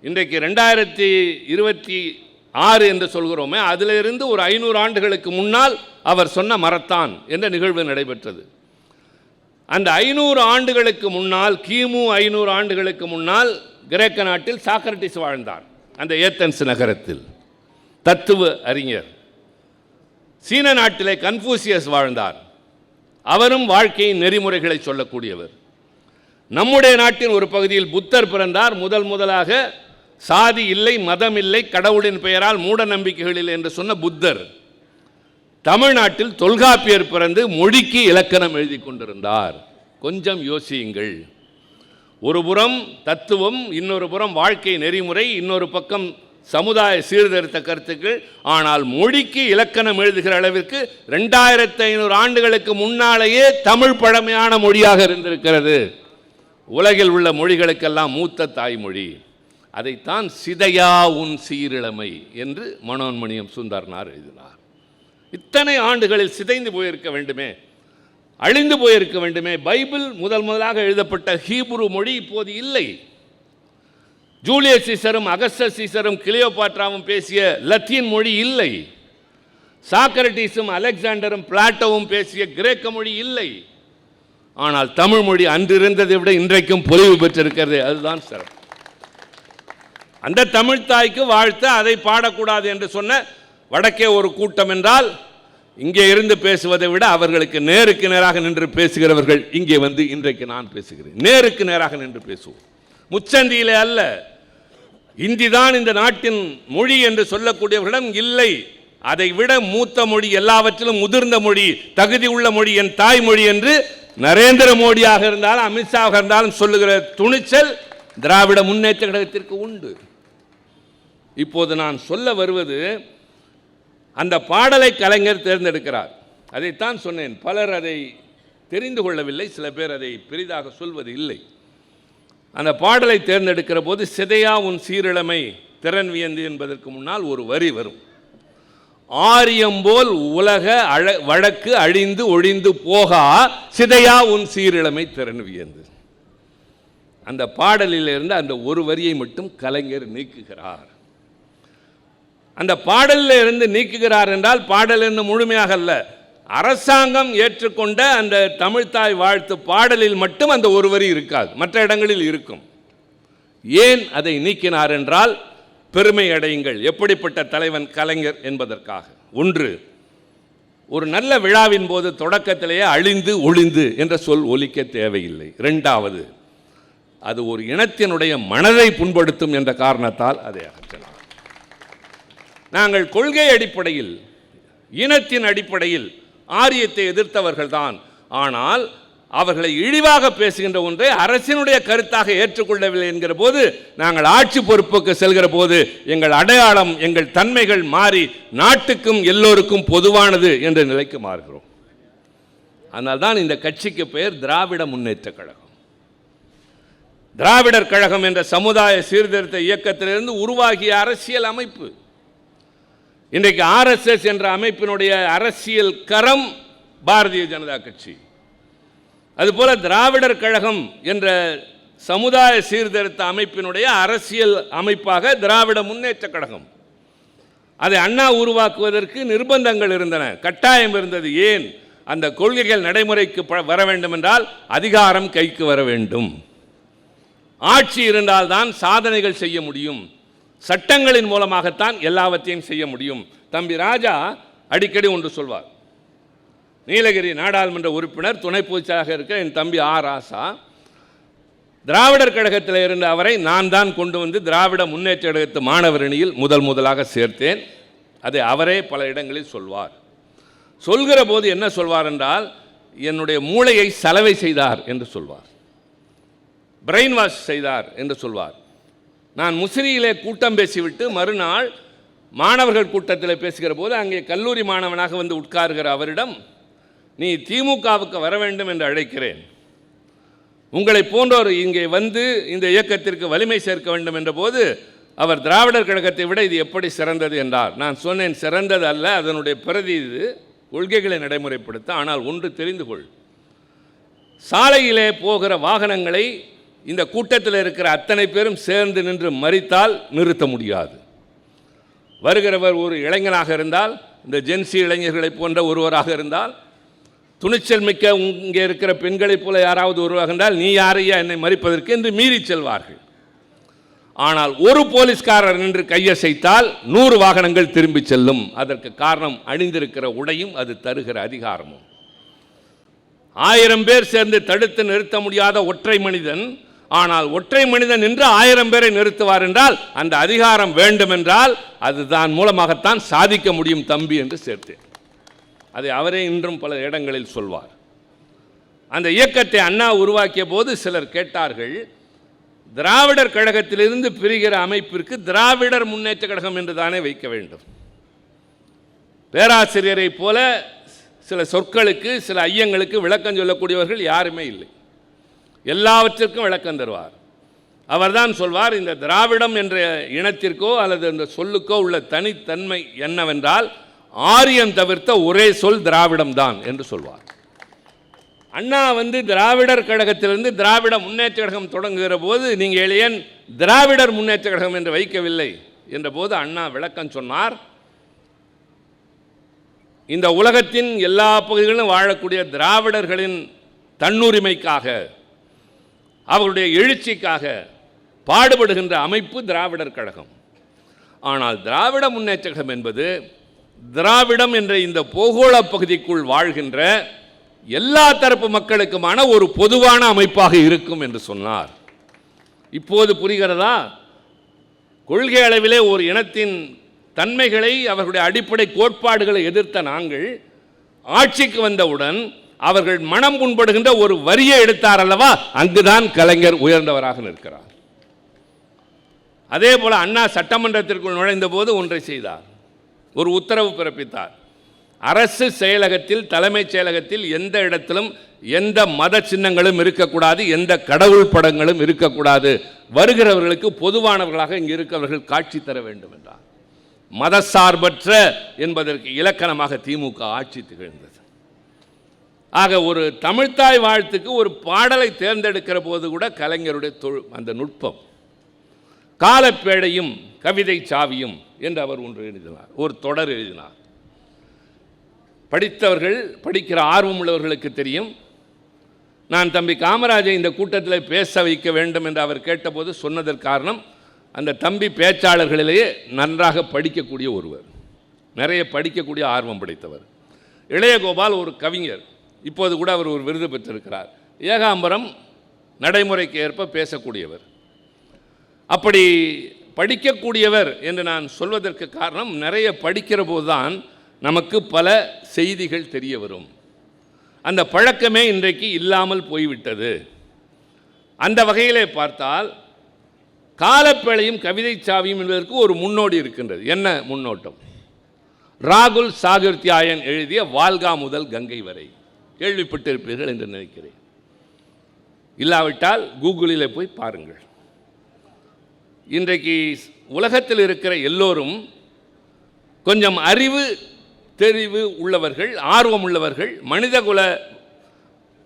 Speaker 1: இன்றைக்கு 2026 என்று சொல்கிறோமே, அதிலிருந்து ஒரு 500 ஆண்டுகளுக்கு முன்னால் அவர் சொன்ன மரத்தான் என்ற நிகழ்வு நடைபெற்றது. அந்த 500 ஆண்டுகளுக்கு முன்னால், கிமு 500 ஆண்டுகளுக்கு முன்னால் கிரேக்க நாட்டில் சாக்ரட்டிஸ் வாழ்ந்தார், அந்த ஏத்தன்ஸ் நகரத்தில், தத்துவ அறிஞர். சீன நாட்டிலே கன்ஃபூசியஸ் வாழ்ந்தார், அவரும் வாழ்க்கையின் நெறிமுறைகளை சொல்லக்கூடியவர். நம்முடைய நாட்டின் ஒரு பகுதியில் புத்தர் பிறந்தார். முதலாக சாதி இல்லை, மதம் இல்லை, கடவுளின் பெயரால் மூட நம்பிக்கைகள் இல்லை என்று சொன்ன புத்தர் தமிழ்நாட்டில் தொல்காப்பியர் பிறந்து மொழிக்கு இலக்கணம் எழுதி கொண்டிருந்தார். கொஞ்சம் யோசியுங்கள். ஒரு புறம் தத்துவம், இன்னொரு புறம் வாழ்க்கை நெறிமுறை, இன்னொரு பக்கம் சமுதாய சீர்திருத்த கருத்துக்கள். ஆனால் மொழிக்கு இலக்கணம் எழுதுகிற அளவிற்கு 2500 ஆண்டுகளுக்கு முன்னாலேயே தமிழ் பழமையான மொழியாக இருந்திருக்கிறது. உலகில் உள்ள மொழிகளுக்கெல்லாம் மூத்த தாய்மொழி. அதைத்தான் சிதையா உன் சீரிழமை என்று மனோன்மணியம் சுந்தரனார் எழுதினார். இத்தனை ஆண்டுகளில் சிதைந்து போயிருக்க வேண்டுமே, அழிந்து போயிருக்க வேண்டுமே. பைபிள் முதலாக எழுதப்பட்ட ஹீப்ரு மொழி இப்போது இல்லை. ஜூலியஸ் சீசரும் அகஸ்டஸ் சீசரும் கிளியோபாட்ராவும் பேசிய லத்தீன் மொழி இல்லை. சாக்ரட்டிஸும் அலெக்சாண்டரும் பிளாட்டோவும் பேசிய கிரேக்க மொழி இல்லை. ஆனால் தமிழ் மொழி அன்று இருந்ததை விட இன்றைக்கும் பொலிவு பெற்றிருக்கிறது. அதுதான் சிறப்பு. அந்த தமிழ் தாய்க்கு வாழ்த்து, அதை பாடக்கூடாது என்று சொன்ன வடக்கே ஒரு கூட்டம் என்றால், இங்கே இருந்து பேசுவதை விட அவர்களுக்கு நேருக்கு நேராக நின்று பேசுகிறவர்கள் இங்கே வந்து இன்றைக்கு நான் பேசுகிறேன். நேருக்கு நேராக நின்று பேசுவோம், முச்சந்தியிலே அல்ல. இந்தி தான் இந்த நாட்டின் மொழி என்று சொல்லக்கூடியவர்களிடம் இல்லை. அதை விட மூத்த மொழி, எல்லாவற்றிலும் முதிர்ந்த மொழி, தகுதி உள்ள மொழி என் தாய்மொழி என்று நரேந்திர மோடியாக இருந்தாலும் அமித்ஷாவாக இருந்தாலும் சொல்லுகிற துணிச்சல் திராவிட முன்னேற்ற கழகத்திற்கு உண்டு. இப்போது நான் சொல்ல வருவது, அந்த பாடலை கலைஞர் தேர்ந்தெடுக்கிறார். அதைத்தான் சொன்னேன். பலர் அதை தெரிந்து கொள்ளவில்லை, சில பேர் அதை பெரிதாக சொல்வது இல்லை. அந்த பாடலை தேர்ந்தெடுக்கிற போது, சிதையா உன் சீரிழமை திறன் வியந்து என்பதற்கு முன்னால் ஒரு வரி வரும். ஆரியம்போல் உலக வழக்கு அழிந்து ஒழிந்து போகா, சிதையா உன் சீரிழமை திறன் வியந்து. அந்த பாடலிலிருந்து அந்த ஒரு வரியை மட்டும் கலைஞர் நீக்குகிறார். அந்த பாடலில் இருந்து நீக்குகிறார் என்றால், பாடலிருந்து முழுமையாக அல்ல, அரசாங்கம் ஏற்றுக்கொண்ட அந்த தமிழ்த்தாய் வாழ்த்து பாடலில் மட்டும் அந்த ஒரு வரி இருக்காது, மற்ற இடங்களில் இருக்கும். ஏன் அதை நீக்கினார் என்றால், பெருமை அடையுங்கள் எப்படிப்பட்ட தலைவன் கலைஞர் என்பதற்காக. ஒன்று, ஒரு நல்ல விழாவின் போது தொடக்கத்திலேயே அழிந்து ஒளிந்து என்ற சொல் ஒலிக்க தேவையில்லை. இரண்டாவது, அது ஒரு இனத்தினுடைய மனதை புண்படுத்தும் என்ற காரணத்தால் அதை அகற்றலாம். நாங்கள் கொள்கை அடிப்படையில், இனத்தின் அடிப்படையில் ஆரியத்தை எதிர்த்தவர்கள்தான். ஆனால் அவர்களை இழிவாக பேசுகின்ற ஒன்றை அரசினுடைய கருத்தாக ஏற்றுக்கொள்ளவில்லை என்கிற போது, நாங்கள் ஆட்சி பொறுப்புக்கு செல்கிற போது எங்கள் அடையாளம், எங்கள் தன்மைகள் மாறி நாட்டுக்கும் எல்லோருக்கும் பொதுவானது என்ற நிலைக்கு மாறுகிறோம். அதனால்தான் இந்த கட்சிக்கு பெயர் திராவிட முன்னேற்ற கழகம். திராவிடர் கழகம் என்ற சமுதாய சீர்திருத்த இயக்கத்திலிருந்து உருவாகிய அரசியல் அமைப்பு. இன்றைக்கு RSS என்ற அமைப்பினுடைய அரசியல் கரம் பாரதிய ஜனதா கட்சி. அதுபோல திராவிடர் கழகம் என்ற சமுதாய சீர்திருத்த அமைப்பினுடைய அரசியல் அமைப்பாக திராவிட முன்னேற்ற கழகம். அதை அண்ணா உருவாக்குவதற்கு நிர்பந்தங்கள் இருந்தன, கட்டாயம் இருந்தது. ஏன்? அந்த கொள்கைகள் நடைமுறைக்கு வர வேண்டும் என்றால் அதிகாரம் கைக்கு வர வேண்டும், ஆட்சி இருந்தால்தான் சாதனைகள் செய்ய முடியும், சட்டங்களின் மூலமாகத்தான் எல்லாவற்றையும் செய்ய முடியும். தம்பி ராஜா அடிக்கடி ஒன்று சொல்வார். நீலகிரி நாடாளுமன்ற உறுப்பினர், துணை பொதுச்செயலாளராக இருக்க என் தம்பி ராசா, திராவிடர் கழகத்தில் இருந்த அவரை நான் தான் கொண்டு வந்து திராவிட முன்னேற்ற கழகத்து மாணவர் அணியில் முதலாக சேர்த்தேன். அதை அவரே பல இடங்களில் சொல்வார். சொல்கிற போது என்ன சொல்வார் என்றால், என்னுடைய மூளையை சலவை செய்தார் என்று சொல்வார், பிரெயின் வாஷ் செய்தார் என்று சொல்வார். நான் முசிறியிலே கூட்டம் பேசிவிட்டு மறுநாள் மாணவர்கள் கூட்டத்தில் பேசுகிற போது அங்கே கல்லூரி மாணவனாக வந்து உட்காருகிற அவரிடம், நீ திமுகவுக்கு வர வேண்டும் என்று அழைக்கிறேன், உங்களை போன்றோர் இங்கே வந்து இந்த இயக்கத்திற்கு வலிமை சேர்க்க வேண்டும் என்ற போது அவர் திராவிடர் கழகத்தை விட இது எப்படி சிறந்தது என்றார். நான் சொன்னேன், சிறந்தது அல்ல, அதனுடைய பிரதி இது, கொள்கைகளை நடைமுறைப்படுத்த. ஆனால் ஒன்று தெரிந்து கொள், சாலையிலே போகிற வாகனங்களை இந்த கூட்டத்தில் இருக்கிற அத்தனை பேரும் சேர்ந்து நின்று மறித்தால் நிறுத்த முடியாது. வருகிறவர் ஒரு இளைஞனாக இருந்தால், இந்த ஜென்சி இளைஞர்களை போன்ற ஒருவராக இருந்தால், துணிச்சல் மிக்க இங்கே இருக்கிற பெண்களைப் போல யாராவது ஒருவராக இருந்தால், நீ யாரையா என்னை மறிப்பதற்கு என்று மீறி செல்வார்கள். ஆனால் ஒரு போலீஸ்காரர் நின்று கையசைத்தால் 100 வாகனங்கள் திரும்பி செல்லும். அதற்கு காரணம் அணிந்திருக்கிற உடையும் அது தருகிற அதிகாரமும். 1000 பேர் சேர்ந்து தடுத்து நிறுத்த முடியாத ஒற்றை மனிதன், ஆனால் ஒற்றை மனிதன் நின்று 1000 பேரை நிறுத்துவார் என்றால் அந்த அதிகாரம் வேண்டும் என்றால் அதுதான் மூலமாகத்தான் சாதிக்க முடியும் தம்பி என்று சேர்த்தேன். அதை அவரே இன்றும் பல இடங்களில் சொல்வார். அந்த இயக்கத்தை அண்ணா உருவாக்கிய போது சிலர் கேட்டார்கள், திராவிடர் கழகத்திலிருந்து பிரிகிற அமைப்பிற்கு திராவிடர் முன்னேற்ற கழகம் என்று தானே வைக்க வேண்டும். பேராசிரியரை போல சில சொற்களுக்கு சில ஐயங்களுக்கு விளக்கம் சொல்லக்கூடியவர்கள் யாருமே இல்லை. எல்லாவற்றிற்கும் விளக்கம் தருவார். அவர்தான் சொல்வார், இந்த திராவிடம் என்ற இனத்திற்கோ அல்லது இந்த சொல்லுக்கோ உள்ள தனித்தன்மை என்னவென்றால் ஆரியம் தவிர்த்த ஒரே சொல் திராவிடம் தான் என்று சொல்வார். அண்ணா வந்து திராவிடர் கழகத்திலிருந்து திராவிட முன்னேற்ற கழகம் தொடங்குகிற போது நீங்கள் ஏன் திராவிடர் முன்னேற்ற கழகம் என்று வைக்கவில்லை என்ற போது அண்ணா விளக்கம் சொன்னார், இந்த உலகத்தின் எல்லா பகுதிகளிலும் வாழக்கூடிய திராவிடர்களின் தன்னுரிமைக்காக அவர்களுடைய எழுச்சிக்காக பாடுபடுகின்ற அமைப்பு திராவிடர் கழகம். ஆனால் திராவிட முன்னேற்ற கழகம் என்பது திராவிடம் என்ற இந்த பூகோள பகுதிக்குள் வாழ்கின்ற எல்லா தரப்பு மக்களுக்குமான ஒரு பொதுவான அமைப்பாக இருக்கும் என்று சொன்னார். இப்போது புரிகிறதா? கொள்கை அளவிலே ஒரு இனத்தின் தன்மைகளை அவர்களுடைய அடிப்படை கோட்பாடுகளை எதிர்த்த நாங்கள் ஆட்சிக்கு வந்தவுடன் அவர்கள் மனம் புண்படுகின்ற ஒரு வரியை எடுத்தார் அல்லவா, அங்குதான் கலைஞர் உயர்ந்தவராக நிற்கிறார். அதே போல அண்ணா சட்டமன்றத்திற்குள் நுழைந்த போது ஒன்றை செய்தார், ஒரு உத்தரவு பிறப்பித்தார். அரசு செயலகத்தில் தலைமைச் செயலகத்தில் எந்த இடத்திலும் எந்த மத சின்னங்களும் இருக்கக்கூடாது, எந்த கடவுள் படங்களும் இருக்கக்கூடாது, வருகிறவர்களுக்கு பொதுவானவர்களாக இங்கு இருக்கிறவர்கள் காட்சி தர வேண்டும் என்றார். மதசார்பற்ற என்பதற்கு இலக்கணமாக திமுக ஆட்சி திகழ்ந்தது. ஆக ஒரு தமிழ்த்தாய் வாழ்த்துக்கு ஒரு பாடலை தேர்ந்தெடுக்கிற போது கூட கலைஞருடைய அந்த நுட்பம், காலப்பேழையும் கவிதை சாவியும் என்று அவர் ஒன்று எழுதினார், ஒரு தொடர் எழுதினார். படித்தவர்கள், படிக்கிற ஆர்வம் உள்ளவர்களுக்கு தெரியும். நான் தம்பி காமராஜை இந்த கூட்டத்தில் பேச வைக்க வேண்டும் என்று அவர் கேட்டபோது சொன்னதற்கு காரணம், அந்த தம்பி பேச்சாளர்களிலேயே நன்றாக படிக்கக்கூடிய ஒருவர், நிறைய படிக்கக்கூடிய ஆர்வம் படைத்தவர். இளையகோபால் ஒரு கவிஞர், இப்போது கூட அவர் ஒரு விருது பெற்றிருக்கிறார். ஏகாம்பரம் நடைமுறைக்கு ஏற்ப பேசக்கூடியவர். அப்படி படிக்கக்கூடியவர் என்று நான் சொல்வதற்கு காரணம், நிறைய படிக்கிற போது தான் நமக்கு பல செய்திகள் தெரிய வரும். அந்த பழக்கமே இன்றைக்கு இல்லாமல் போய்விட்டது. அந்த வகையிலே பார்த்தால் காலப்பேழையும் கவிதை சாவியும் என்பதற்கு ஒரு முன்னோடி இருக்கின்றது. என்ன முன்னோட்டம்? ராகுல் சாகிர்த்யாயன் எழுதிய வால்கா முதல் கங்கை வரை கேள்விப்பட்டிருப்பீர்கள் என்று நினைக்கிறேன். இல்லாவிட்டால் கூகுளிலே போய் பாருங்கள். இன்றைக்கு உலகத்தில் இருக்கிற எல்லோரும் கொஞ்சம் அறிவு தெரிவு உள்ளவர்கள், ஆர்வம் உள்ளவர்கள், மனிதகுல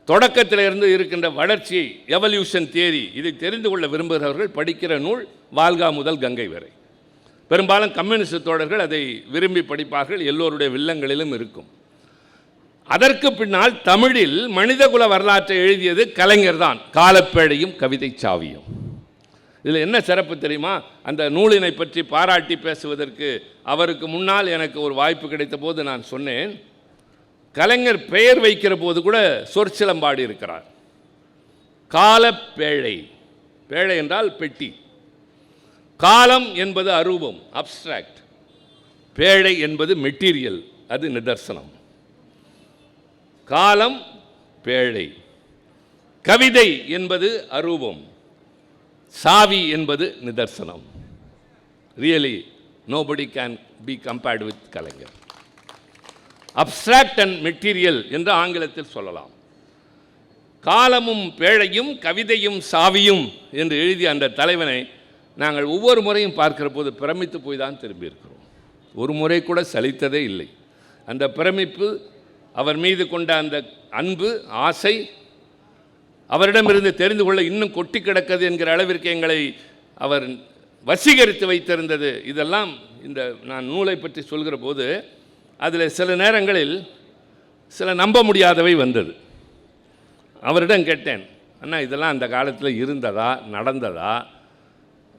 Speaker 1: தொடக்கத்திலிருந்து இருக்கின்ற வளர்ச்சியை, எவல்யூஷன் தியரி, இதை தெரிந்து கொள்ள விரும்புகிறவர்கள் படிக்கிற நூல் வால்கா முதல் கங்கை வரை. பெரும்பாலும் கம்யூனிஸ்ட் தோழர்கள் அதை விரும்பி படிப்பார்கள், எல்லோருடைய வில்லங்களிலும் இருக்கும். அதற்கு பின்னால் தமிழில் மனிதகுல வரலாற்றை எழுதியது கலைஞர் தான், காலப்பேழையும் கவிதை சாவியும். இதில் என்ன சிறப்பு தெரியுமா? அந்த நூலினை பற்றி பாராட்டி பேசுவதற்கு அவருக்கு முன்னால் எனக்கு ஒரு வாய்ப்பு கிடைத்த போது நான் சொன்னேன், கலைஞர் பெயர் வைக்கிற போது கூட சொற்சிலம்பாடி இருக்கிறார். காலப்பேழை, பேழை என்றால் பெட்டி, காலம் என்பது அரூபம், அப்ஸ்ட்ராக்ட், பேழை என்பது மெட்டீரியல், அது நிதர்சனம். காலம் பேழை, கவிதை என்பது அரூபம், சாவி என்பது நிதர்சனம். Really nobody can be compared with Kalaignar. Abstract and material என்று ஆங்கிலத்தில் சொல்லலாம். காலமும் பேழையும் கவிதையும் சாவியும் என்று எழுதிய அந்த தலைவனை நாங்கள் ஒவ்வொரு முறையும் பார்க்கிற போது பிரமித்து போய் தான் திரும்பியிருக்கிறோம். ஒரு முறை கூட சலித்ததே இல்லை. அந்த பிரமிப்பு, அவர் மீது கொண்ட அந்த அன்பு, ஆசை, அவரிடமிருந்து தெரிந்து கொள்ள இன்னும் கொட்டி கிடக்கிறது என்கிற அளவிற்கு எங்களை அவர் வசீகரித்து வைத்திருந்தது. இதெல்லாம் இந்த நான் நூலை பற்றி சொல்கிற போது அதில் சில நேரங்களில் சில நம்ப முடியாதவை வந்தது. அவரிடம் கேட்டேன், அண்ணா இதெல்லாம் அந்த காலத்தில் இருந்ததா, நடந்ததா?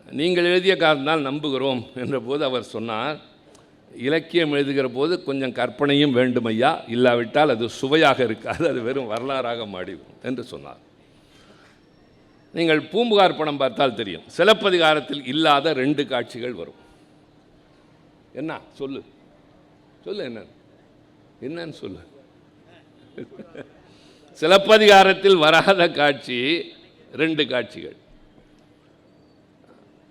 Speaker 1: நீங்கள் எழுதிய காரணத்தால் நம்புகிறோம் என்ற போது அவர் சொன்னார், இலக்கியம் எழுதுகிற போது கொஞ்சம் கற்பனையும் வேண்டும் ஐயா, இல்லாவிட்டால் அது சுவையாக இருக்காது, அது வெறும் வரலாறாக மாறிவிடும் என்று சொன்னார். நீங்கள் பூம்புகார் படம் பார்த்தால் தெரியும், சிலப்பதிகாரத்தில் இல்லாத 2 காட்சிகள் வரும். என்ன சொல்லு சொல்லு, என்னன்னு சொல்லு. சிலப்பதிகாரத்தில் வராத காட்சி 2 காட்சிகள்.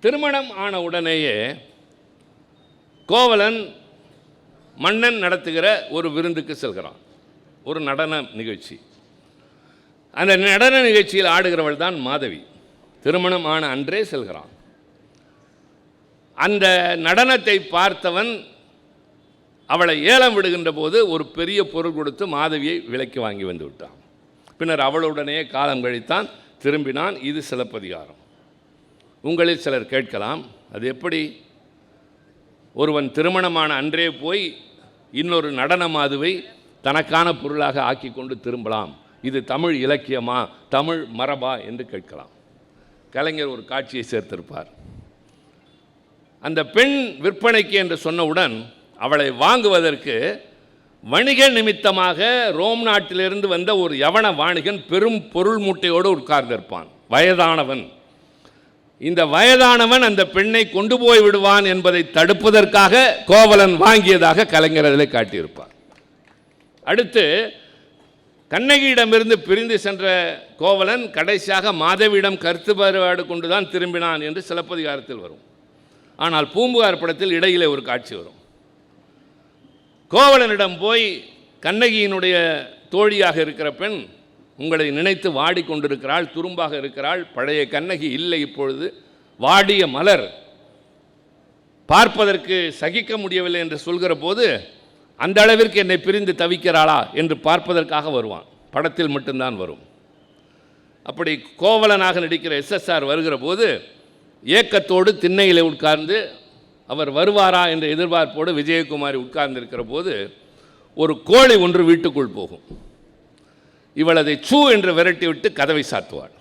Speaker 1: திருமணம் ஆன உடனேயே கோவலன் மன்னன் நடத்துகிற ஒரு விருந்துக்கு செல்கிறான், ஒரு நடன நிகழ்ச்சி. அந்த நடன நிகழ்ச்சியில் ஆடுகிறவள் தான் மாதவி. திருமணம் ஆன அன்றே செல்கிறான். அந்த நடனத்தை பார்த்தவன் அவளை ஏலம் விடுகின்ற போது ஒரு பெரிய பொருள் கொடுத்து மாதவியை விலைக்கு வாங்கி வந்து விட்டான். பின்னர் அவளுடனே காலம் கழித்தான், திரும்பினான். இது சிலப்பதிகாரம். உங்களில் சிலர் கேட்கலாம், அது எப்படி ஒருவன் திருமணமான அன்றே போய் இன்னொரு நடன மாதுவை தனக்கான பொருளாக ஆக்கி கொண்டு திரும்பலாம்? இது தமிழ் இலக்கியமா, தமிழ் மரபா என்று கேட்கலாம். கலைஞர் ஒரு காட்சியை சேர்த்திருப்பார். அந்த பெண் விற்பனைக்கு என்று சொன்னவுடன் அவளை வாங்குவதற்கு வணிக நிமித்தமாக ரோம் நாட்டிலிருந்து வந்த ஒரு யவன வாணிகன் பெரும் பொருள் மூட்டையோடு உட்கார்ந்திருப்பான், வயதானவன். இந்த வயதானவன் அந்த பெண்ணை கொண்டு போய் விடுவான் என்பதை தடுப்பதற்காக கோவலன் வாங்கியதாக கலைஞர் அதில் காட்டியிருப்பார். அடுத்து கண்ணகியிடமிருந்து பிரிந்து சென்ற கோவலன் கடைசியாக மாதவியிடம் கருத்து வேறுபாடு கொண்டுதான் திரும்பினான் என்று சிலப்பதிகாரத்தில் வரும். ஆனால் பூம்புகார் படத்தில் இடையிலே ஒரு காட்சி வரும். கோவலனிடம் போய் கண்ணகியினுடைய தோழியாக இருக்கிற பெண் உங்களை நினைத்து வாடிக்கொண்டிருக்கிறாள், துரும்பாக இருக்கிறாள், பழைய கண்ணகி இல்லை இப்பொழுது, வாடிய மலர், பார்ப்பதற்கு சகிக்க முடியவில்லை என்று சொல்கிற போது அந்த அளவிற்கு என்னை பிரிந்து தவிக்கிறாளா என்று பார்ப்பதற்காக வருவான். படத்தில் மட்டும்தான் வரும். அப்படி கோவலனாக நடிக்கிற SSR வருகிற போது ஏக்கத்தோடு திண்ணையிலே உட்கார்ந்து அவர் வருவாரா என்ற எதிர்பார்ப்போடு விஜயகுமாரி உட்கார்ந்திருக்கிற போது ஒரு கோழி ஒன்று வீட்டுக்குள் போகும். இவள் அதை சூ என்று விரட்டி விட்டு கதவை சாத்துவாள்.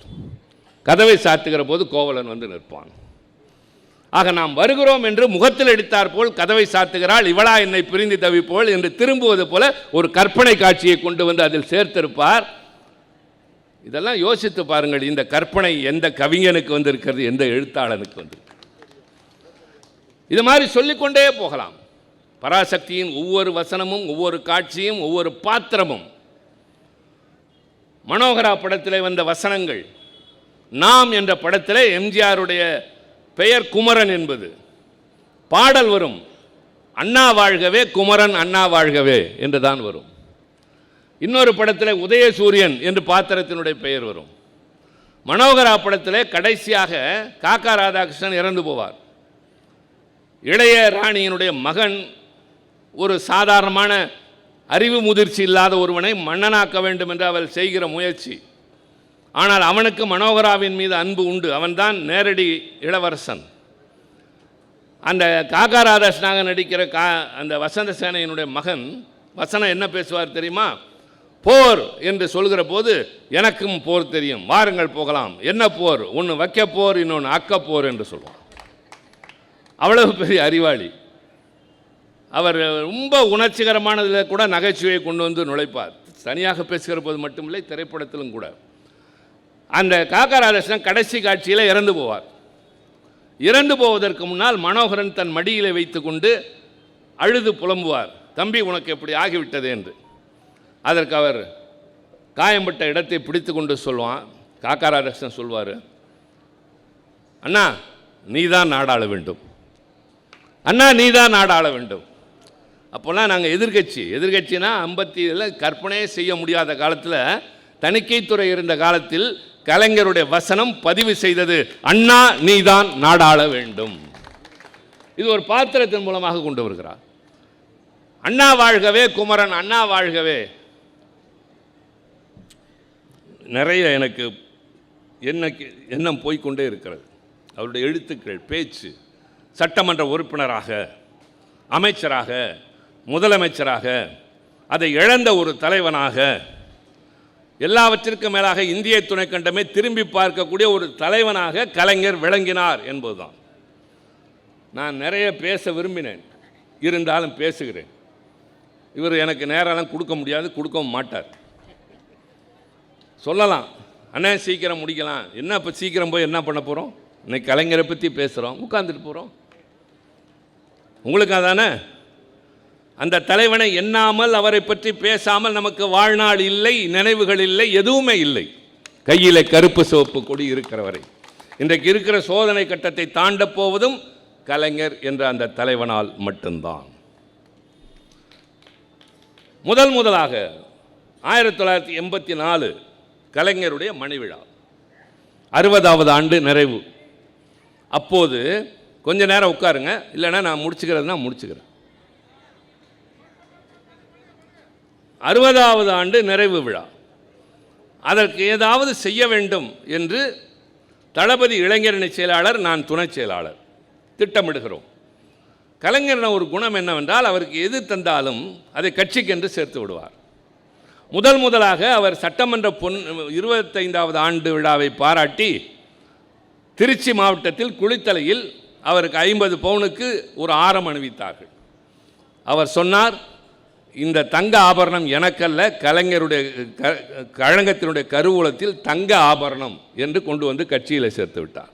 Speaker 1: கதவை சாத்துகிற போது கோவலன் வந்து நிற்பான். ஆக நாம் வருகிறோம் என்று முகத்தில் அடித்தார் போல் கதவை சாத்துகிறாள், இவளா என்னை பிரிந்து தவிப்போல் என்று திரும்புவது போல ஒரு கற்பனை காட்சியை கொண்டு வந்து அதில் சேர்த்திருப்பார். இதெல்லாம் யோசித்து பாருங்கள், இந்த கற்பனை எந்த கவிஞனுக்கு வந்திருக்கிறது, எந்த எழுத்தாளனுக்கு வந்து. இது மாதிரி சொல்லிக்கொண்டே போகலாம். பராசக்தியின் ஒவ்வொரு வசனமும், ஒவ்வொரு காட்சியும், ஒவ்வொரு பாத்திரமும். மனோகரா படத்திலே வந்த வசனங்கள், நாம் என்ற படத்திலே எம்ஜிஆருடைய பெயர் குமரன் என்பது. பாடல் வரும், அண்ணா வாழ்கவே குமரன் அண்ணா வாழ்கவே என்று தான் வரும். இன்னொரு படத்தில் உதயசூரியன் என்று பாத்திரத்தினுடைய பெயர் வரும். மனோகரா படத்திலே கடைசியாக காக்கா ராதாகிருஷ்ணன் இறந்து போவார். இளைய ராணியினுடைய மகன் ஒரு சாதாரணமான அறிவு முதிர்ச்சி இல்லாத ஒருவனை மன்னனாக்க வேண்டும் என்று அவள் செய்கிற முயற்சி. ஆனால் அவனுக்கு மனோகராவின் மீது அன்பு உண்டு. அவன்தான் நேரடி இளவரசன். அந்த காக்கா ராதாகிருஷ்ணனாக நடிக்கிற அந்த வசந்த சேனையினுடைய மகன் வசனம் என்ன பேசுவார் தெரியுமா? போர் என்று சொல்கிற போது எனக்கும் போர் தெரியும், வாருங்கள் போகலாம். என்ன போர்? ஒன்று வைக்க போர், இன்னொன்று அக்க போர் என்று சொல்லுவார். அவ்வளவு பெரிய அறிவாளி அவர். ரொம்ப உணர்ச்சிகரமானதில் கூட நகைச்சுவையை கொண்டு வந்து நுழைப்பார். தனியாக பேசுகிற போது மட்டுமில்லை, திரைப்படத்திலும் கூட. அந்த காக்கா ராதாகிருஷ்ணன் கடைசி காட்சியில் இறந்து போவார். இறந்து போவதற்கு முன்னால் மனோகரன் தன் மடியிலே வைத்து கொண்டு அழுது புலம்புவார், தம்பி உனக்கு எப்படி ஆகிவிட்டது என்று. அதற்கு அவர் காயம்பட்ட இடத்தை பிடித்து கொண்டு சொல்வான். காக்கா ராதாகிருஷ்ணன் சொல்வார், அண்ணா நீதான் நாடாள வேண்டும், அண்ணா நீதான் நாடாள வேண்டும். அப்போல்லாம் நாங்கள் எதிர்கட்சினா 50 கற்பனையே செய்ய முடியாத காலத்தில், தணிக்கைத்துறை இருந்த காலத்தில் கலைஞருடைய வசனம் பதிவு செய்தது, அண்ணா நீதான் நாடாள வேண்டும். இது ஒரு பாத்திரத்தின் மூலமாக கொண்டு வருகிறார். அண்ணா வாழ்கவே, குமரன் அண்ணா வாழ்கவே. நிறைய எனக்கு எண்ணம் போய்கொண்டே இருக்கிறது. அவருடைய எழுத்துக்கள், பேச்சு, சட்டமன்ற உறுப்பினராக, அமைச்சராக, முதலமைச்சராக, அதை இழந்த ஒரு தலைவனாக, எல்லாவற்றிற்கும் மேலாக இந்திய துணைக்கண்டமே திரும்பி பார்க்கக்கூடிய ஒரு தலைவனாக கலைஞர் விளங்கினார் என்பதுதான். நான் நிறைய பேச விரும்பினேன், இருந்தாலும் பேசுகிறேன். இவர் எனக்கு நேரம் கொடுக்க முடியாது, கொடுக்கவும் மாட்டார். சொல்லலாம், அண்ணா சீக்கிரம் முடிக்கலாம், என்ன இப்போ சீக்கிரம் போய் என்ன பண்ண போகிறோம்? இன்னைக்கு கலைஞரை பற்றி பேசுகிறோம், உட்காந்துட்டு போகிறோம். உங்களுக்கு அதானே? அந்த தலைவனை எண்ணாமல், அவரை பற்றி பேசாமல் நமக்கு வாழ்நாள் இல்லை, நினைவுகள் இல்லை, எதுவுமே இல்லை. கையில் கருப்பு சிவப்பு கொடி இருக்கிற வரை, இன்றைக்கு இருக்கிற சோதனை கட்டத்தை தாண்டப் போவதும் கலைஞர் என்ற அந்த தலைவனால் மட்டும்தான். முதலாக 1984 கலைஞருடைய மணிவிழா, 60வது ஆண்டு நிறைவு. அப்போது கொஞ்ச நேரம் உட்காருங்க, இல்லைன்னா நான் முடிச்சுக்கிறதுனா முடிச்சுக்கிறேன். 60வது ஆண்டு நிறைவு விழா, அதற்கு ஏதாவது செய்ய வேண்டும் என்று தளபதி இளைஞரணி செயலாளர், நான் துணை செயலாளர் திட்டமிடுகிறோம். கலைஞர் ஒரு குணம் என்னவென்றால், அவருக்கு எது தந்தாலும் அதை கட்சிக்கென்று சேர்த்து விடுவார். முதலாக அவர் சட்டமன்ற 25வது ஆண்டு விழாவை பாராட்டி திருச்சி மாவட்டத்தில் குளித்தலையில் அவருக்கு 50 பவுனுக்கு ஒரு ஆரம் அணிவித்தார்கள். அவர் சொன்னார், இந்த தங்க ஆபரணம் எனக்கல்ல, கலைஞருடைய கழகத்தினுடைய கருவூலத்தில் தங்க ஆபரணம் என்று கொண்டு வந்து கட்சியில் சேர்த்து விட்டார்.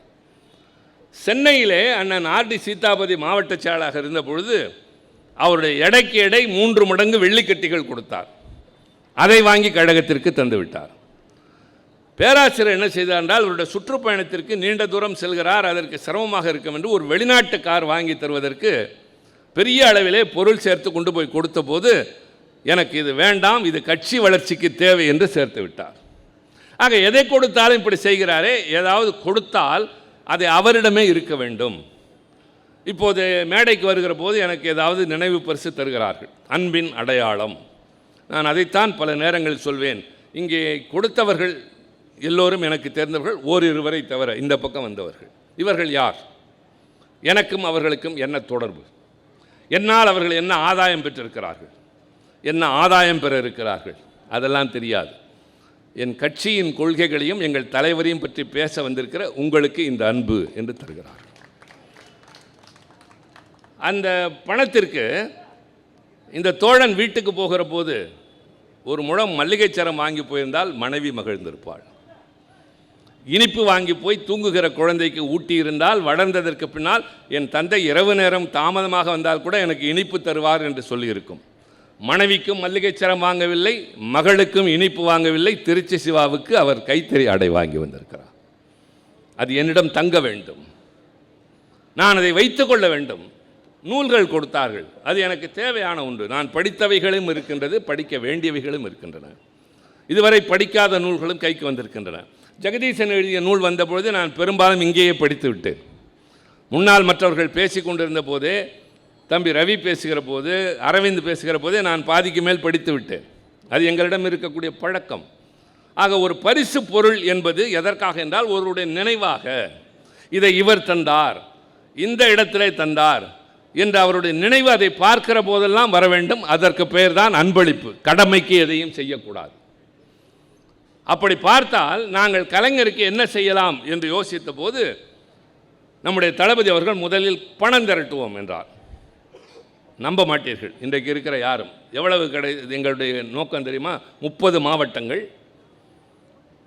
Speaker 1: சென்னையிலே அண்ணன் ஆர்டி சீதாபதி மாவட்ட செயலாளராக இருந்த பொழுது அவருடைய எடைக்கு எடை 3 மடங்கு வெள்ளிக்கட்டிகள் கொடுத்தார். அதை வாங்கி கழகத்திற்கு தந்து விட்டார். பேராசிரியர் என்ன செய்தார் என்றால், அவருடைய சுற்றுப்பயணத்திற்கு நீண்ட தூரம் செல்கிறார், அதற்கு சிரமமாக இருக்கும் என்று ஒரு வெளிநாட்டு கார் வாங்கி தருவதற்கு பெரிய அளவிலே பொருள் சேர்த்து கொண்டு போய் கொடுத்த போது, எனக்கு இது வேண்டாம், இது கட்சி வளர்ச்சிக்கு தேவை என்று சேர்த்து விட்டார். ஆக எதை கொடுத்தாலும் இப்படி செய்கிறாரே, ஏதாவது கொடுத்தால் அது அவரிடமே இருக்க வேண்டும். இப்போது மேடைக்கு வருகிற போது எனக்கு ஏதாவது நினைவு பரிசு தருகிறார்கள், அன்பின் அடையாளம். நான் அதைத்தான் பல நேரங்களில் சொல்வேன். இங்கே கொடுத்தவர்கள் எல்லோரும் எனக்கு தெரிந்தவர்கள், ஓரிருவரை தவிர இந்த பக்கம் வந்தவர்கள். இவர்கள் யார்? எனக்கும் அவர்களுக்கும் என்ன தொடர்பு? என்னால் அவர்கள் என்ன ஆதாயம் பெற்றிருக்கிறார்கள், என்ன ஆதாயம் பெற இருக்கிறார்கள், அதெல்லாம் தெரியாது. என் கட்சியின் கொள்கைகளையும் எங்கள் தலைவரையும் பற்றி பேச வந்திருக்கிற உங்களுக்கு இந்த அன்பு என்று தருகிறார்கள். அந்த பணத்திற்கு இந்த தோழன் வீட்டுக்கு போகிற போது ஒரு முழம் மல்லிகைச்சரம் வாங்கி போயிருந்தால் மனைவி மகிழ்ந்திருப்பாள். இனிப்பு வாங்கி போய் தூங்குகிற குழந்தைக்கு ஊட்டி இருந்தால், வளர்ந்ததற்கு பின்னால் என் தந்தை இரவு நேரம் தாமதமாக வந்தால் கூட எனக்கு இனிப்பு தருவார் என்று சொல்லியிருக்கும். மனைவிக்கும் மல்லிகைச்சரம் வாங்கவில்லை, மகளுக்கும் இனிப்பு வாங்கவில்லை, திருச்சி சிவாவுக்கு அவர் கைத்தறி ஆடை வாங்கி வந்திருக்கிறார். அது என்னிடம் தங்க வேண்டும், நான் அதை வைத்துக்கொள்ள வேண்டும். நூல்கள் கொடுத்தார்கள், அது எனக்கு தேவையான ஒன்று. நான் படித்தவைகளும் இருக்கின்றது, படிக்க வேண்டியவைகளும் இருக்கின்றன. இதுவரை படிக்காத நூல்களும் கைக்கு வந்திருக்கின்றன. ஜெகதீசன் எழுதிய நூல் வந்தபொழுது நான் பெரும்பாலும் இங்கேயே படித்து விட்டேன். முன்னால் மற்றவர்கள் பேசி கொண்டிருந்த போதே, தம்பி ரவி பேசுகிற போது, அரவிந்த் பேசுகிற போதே நான் பாதிக்கு மேல் படித்து விட்டேன். அது எங்களிடம் இருக்கக்கூடிய பழக்கம். ஆக ஒரு பரிசு பொருள் என்பது எதற்காக என்றால், ஒருவருடைய நினைவாக இதை இவர் தந்தார், இந்த இடத்திலே தந்தார் என்று அவருடைய நினைவு அதை பார்க்கிற போதெல்லாம் வர வேண்டும். அதற்கு பெயர் தான் அன்பளிப்பு. கடமைக்கு எதையும் செய்யக்கூடாது. அப்படி பார்த்தால் நாங்கள் கலைஞருக்கு என்ன செய்யலாம் என்று யோசித்த போது, நம்முடைய தளபதி அவர்கள் முதலில் பணம் திரட்டுவோம் என்றார். நம்ப மாட்டீர்கள், இன்றைக்கு இருக்கிற யாரும் எவ்வளவு எங்களுடைய நோக்கம் தெரியுமா? 30 மாவட்டங்கள்,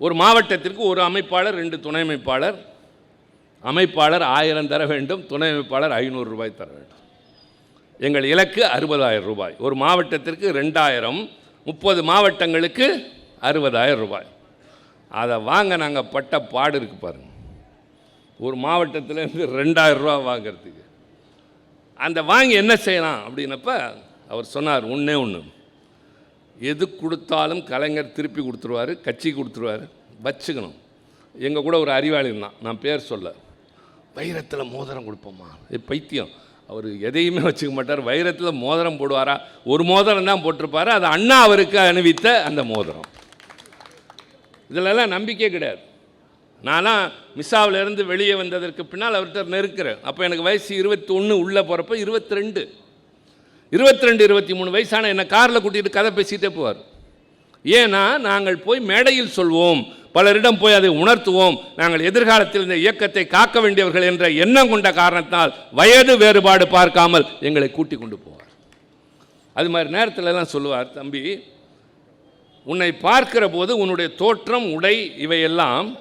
Speaker 1: ஒரு மாவட்டத்திற்கு ஒரு அமைப்பாளர், 2 துணை அமைப்பாளர். அமைப்பாளர் 1000 தர வேண்டும், துணை அமைப்பாளர் 500 ரூபாய் தர வேண்டும். எங்கள் இலக்கு 60,000 ரூபாய். ஒரு மாவட்டத்திற்கு 2000, 30 மாவட்டங்களுக்கு 60,000 ரூபாய். அதை வாங்க நாங்கள் பட்ட பாடு இருக்கு பாருங்கள். ஒரு மாவட்டத்திலேருந்து 2000 ரூபா வாங்கிறதுக்கு. அந்த வாங்கி என்ன செய்யலாம் அப்படின்னப்ப அவர் சொன்னார், ஒன்றே ஒன்று, எது கொடுத்தாலும் கலைஞர் திருப்பி கொடுத்துருவார், கட்சி கொடுத்துருவார், வச்சுக்கணும். எங்கள் கூட ஒரு அறிவாளி இருந்தான், நான் பேர் சொல்ல, வைரத்தில் மோதிரம் கொடுப்போம்மா, பைத்தியம், அவர் எதையுமே வச்சுக்க மாட்டார், வைரத்தில் மோதிரம் போடுவாரா, ஒரு மோதிரம் தான் போட்டிருப்பார், அது அண்ணா அவருக்கு அணிவித்த அந்த மோதிரம். இதிலெல்லாம் நம்பிக்கை கிடையாது. நான்லாம் மிஸ்ஸாவிலேருந்து வெளியே வந்ததற்கு பின்னால் அவர்கிட்ட நெருக்கிறேன். அப்போ எனக்கு வயசு 21, உள்ளே போகிறப்ப 22, 23 வயசான என்னை காரில் கூட்டிகிட்டு கதை பேசிகிட்டே போவார். ஏன்னா நாங்கள் போய் மேடையில் சொல்வோம், பலரிடம் போய் அதை உணர்த்துவோம், நாங்கள் எதிர்காலத்தில் இந்த இயக்கத்தை காக்க வேண்டியவர்கள் என்ற எண்ணம் கொண்ட காரணத்தினால் வயது வேறுபாடு பார்க்காமல் எங்களை கூட்டி கொண்டு போவார். அது மாதிரி நேரத்திலலாம் சொல்லுவார், தம்பி, உன்னை பார்க்கிற போது உன்னுடைய தோற்றம், உடை, இவையெல்லாம்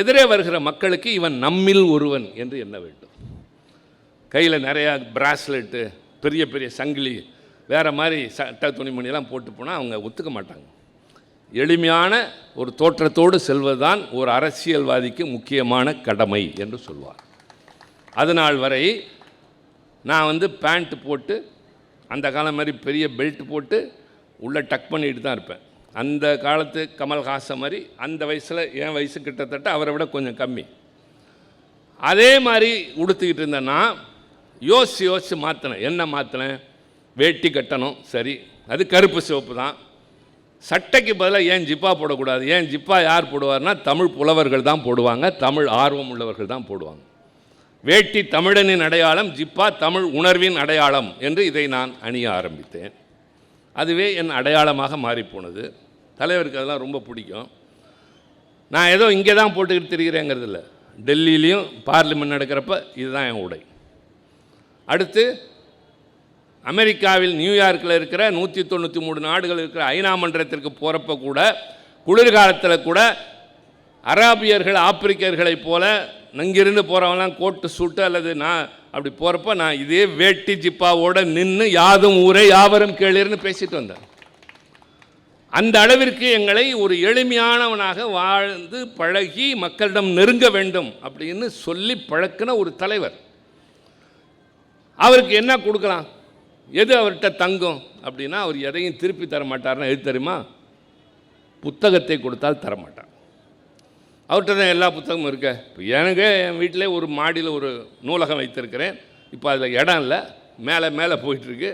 Speaker 1: எதிரே வருகிற மக்களுக்கு இவன் நம்மில் ஒருவன் என்று எண்ண வேண்டும். கையில் நிறையா பிராஸ்லெட்டு, பெரிய பெரிய சங்கிலி, வேறு மாதிரி சட்டை துணிமணியெல்லாம் போட்டு போனால் அவங்க ஒத்துக்க மாட்டாங்க. எளிமையான ஒரு தோற்றத்தோடு செல்வதுதான் ஒரு அரசியல்வாதிக்கு முக்கியமான கடமை என்று சொல்வார். அதனால் வரை நான் பேண்ட் போட்டு, அந்த காலம் மாதிரி பெரிய பெல்ட் போட்டு உள்ளே டக் பண்ணிட்டு தான் இருப்பேன். அந்த காலத்து கமல்ஹாசன் மாதிரி, அந்த வயசில் என் வயசு கிட்டத்தட்ட அவரை விட கொஞ்சம் கம்மி, அதே மாதிரி உடுத்திக்கிட்டு இருந்தேன்னா யோசித்து மாற்றினேன். என்ன மாற்றினேன்? வேட்டி கட்டணும், சரி, அது கருப்பு சிவப்பு தான். சட்டைக்கு பதிலாக ஏன் ஜிப்பா போடக்கூடாது? ஏன் ஜிப்பா யார் போடுவார்னா தமிழ் புலவர்கள் தான் போடுவாங்க, தமிழ் ஆர்வம் உள்ளவர்கள் தான் போடுவாங்க. வேட்டி தமிழனின் அடையாளம், ஜிப்பா தமிழ் உணர்வின் அடையாளம் என்று இதை நான் அணிய ஆரம்பித்தேன். அதுவே என் அடையாளமாக மாறிப்போனது. தலைவருக்கு அதெல்லாம் ரொம்ப பிடிக்கும். நான் ஏதோ இங்கே தான் போட்டுக்கிட்டு திரிகிறேங்கிறது இல்லை, டெல்லியிலையும் பார்லிமெண்ட் நடக்கிறப்ப இதுதான் என் உடை. அடுத்து அமெரிக்காவில் நியூயார்க்கில் இருக்கிற 193 நாடுகள் இருக்கிற ஐநா மன்றத்திற்கு போகிறப்ப கூட, குளிர்காலத்தில் கூட அராபியர்கள், ஆப்பிரிக்கர்களைப் போல இங்கிருந்து போகிறவங்களாம் கோட்டு சூட்டு அல்லது நான் அப்படி போகிறப்ப நான் இதே வேட்டி ஜிப்பாவோடு நின்று யாதும் ஊரே யாவரும் கேளீர்னு பேசிட்டு வந்தேன். அந்த அளவிற்கு எங்களை ஒரு எளிமையானவனாக வாழ்ந்து பழகி மக்களிடம் நெருங்க வேண்டும் அப்படின்னு சொல்லி பழக்கின ஒரு தலைவர். அவருக்கு என்ன கொடுக்கலாம், எது அவர்கிட்ட தங்கும் அப்படின்னா, அவர் எதையும் திருப்பி தர மாட்டார்னா எது தெரியுமா? புத்தகத்தை கொடுத்தால் தரமாட்டார். அவர்கிட்ட தான் எல்லா புத்தகமும் இருக்க. இப்போ எனக்கு என் வீட்டிலே ஒரு மாடியில் ஒரு நூலகம் வைத்திருக்கிறேன். இப்போ அதில் இடம் இல்லை, மேலே போயிட்டுருக்கு,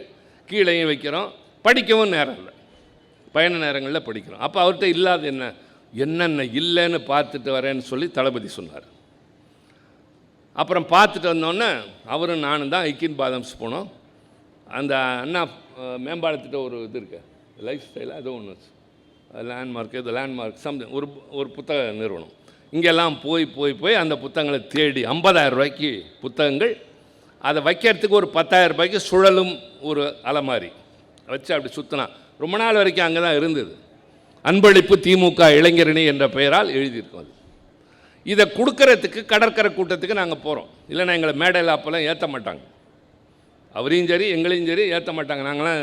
Speaker 1: கீழேயும் வைக்கிறோம், படிக்கவும் நேரம் இல்லை, பயண நேரங்களில் படிக்கிறோம். அப்போ அவர்கிட்ட இல்லாத என்னென்ன இல்லைன்னு பார்த்துட்டு வரேன்னு சொல்லி தளபதி சொன்னார். அப்புறம் பார்த்துட்டு வந்தோடனே அவரும் நானும் தான் ஐக்கின் பாதம்ஸ் போனோம். அந்த அண்ணா மேம்பாலத்திட்ட ஒரு இது இருக்கு, லைஃப் ஸ்டைலாக ஏதோ ஒன்று, லேண்ட்மார்க், இது லேண்ட்மார்க் சம்திங், ஒரு புத்தக நிறுவனம். இங்கெல்லாம் போய் அந்த புத்தகங்களை தேடி 50,000 ரூபாய்க்கு புத்தகங்கள், அதை வைக்கிறதுக்கு ஒரு 10,000 ரூபாய்க்கு சுழலும் ஒரு அலமாரி வச்சு அப்படி சுற்றினா ரொம்ப நாள் வரைக்கும் அங்கே தான் இருந்தது. அன்பளிப்பு திமுக இளைஞரணி என்ற பெயரால் எழுதியிருக்கோம். அது இதை கொடுக்கறதுக்கு கடற்கரை கூட்டத்துக்கு நாங்கள் போகிறோம். இல்லைன்னா எங்களை மேடையில் அப்போல்லாம் ஏற்ற மாட்டாங்க, அவரையும் சரி எங்களையும் சரி ஏற்ற மாட்டாங்க. நாங்களாம்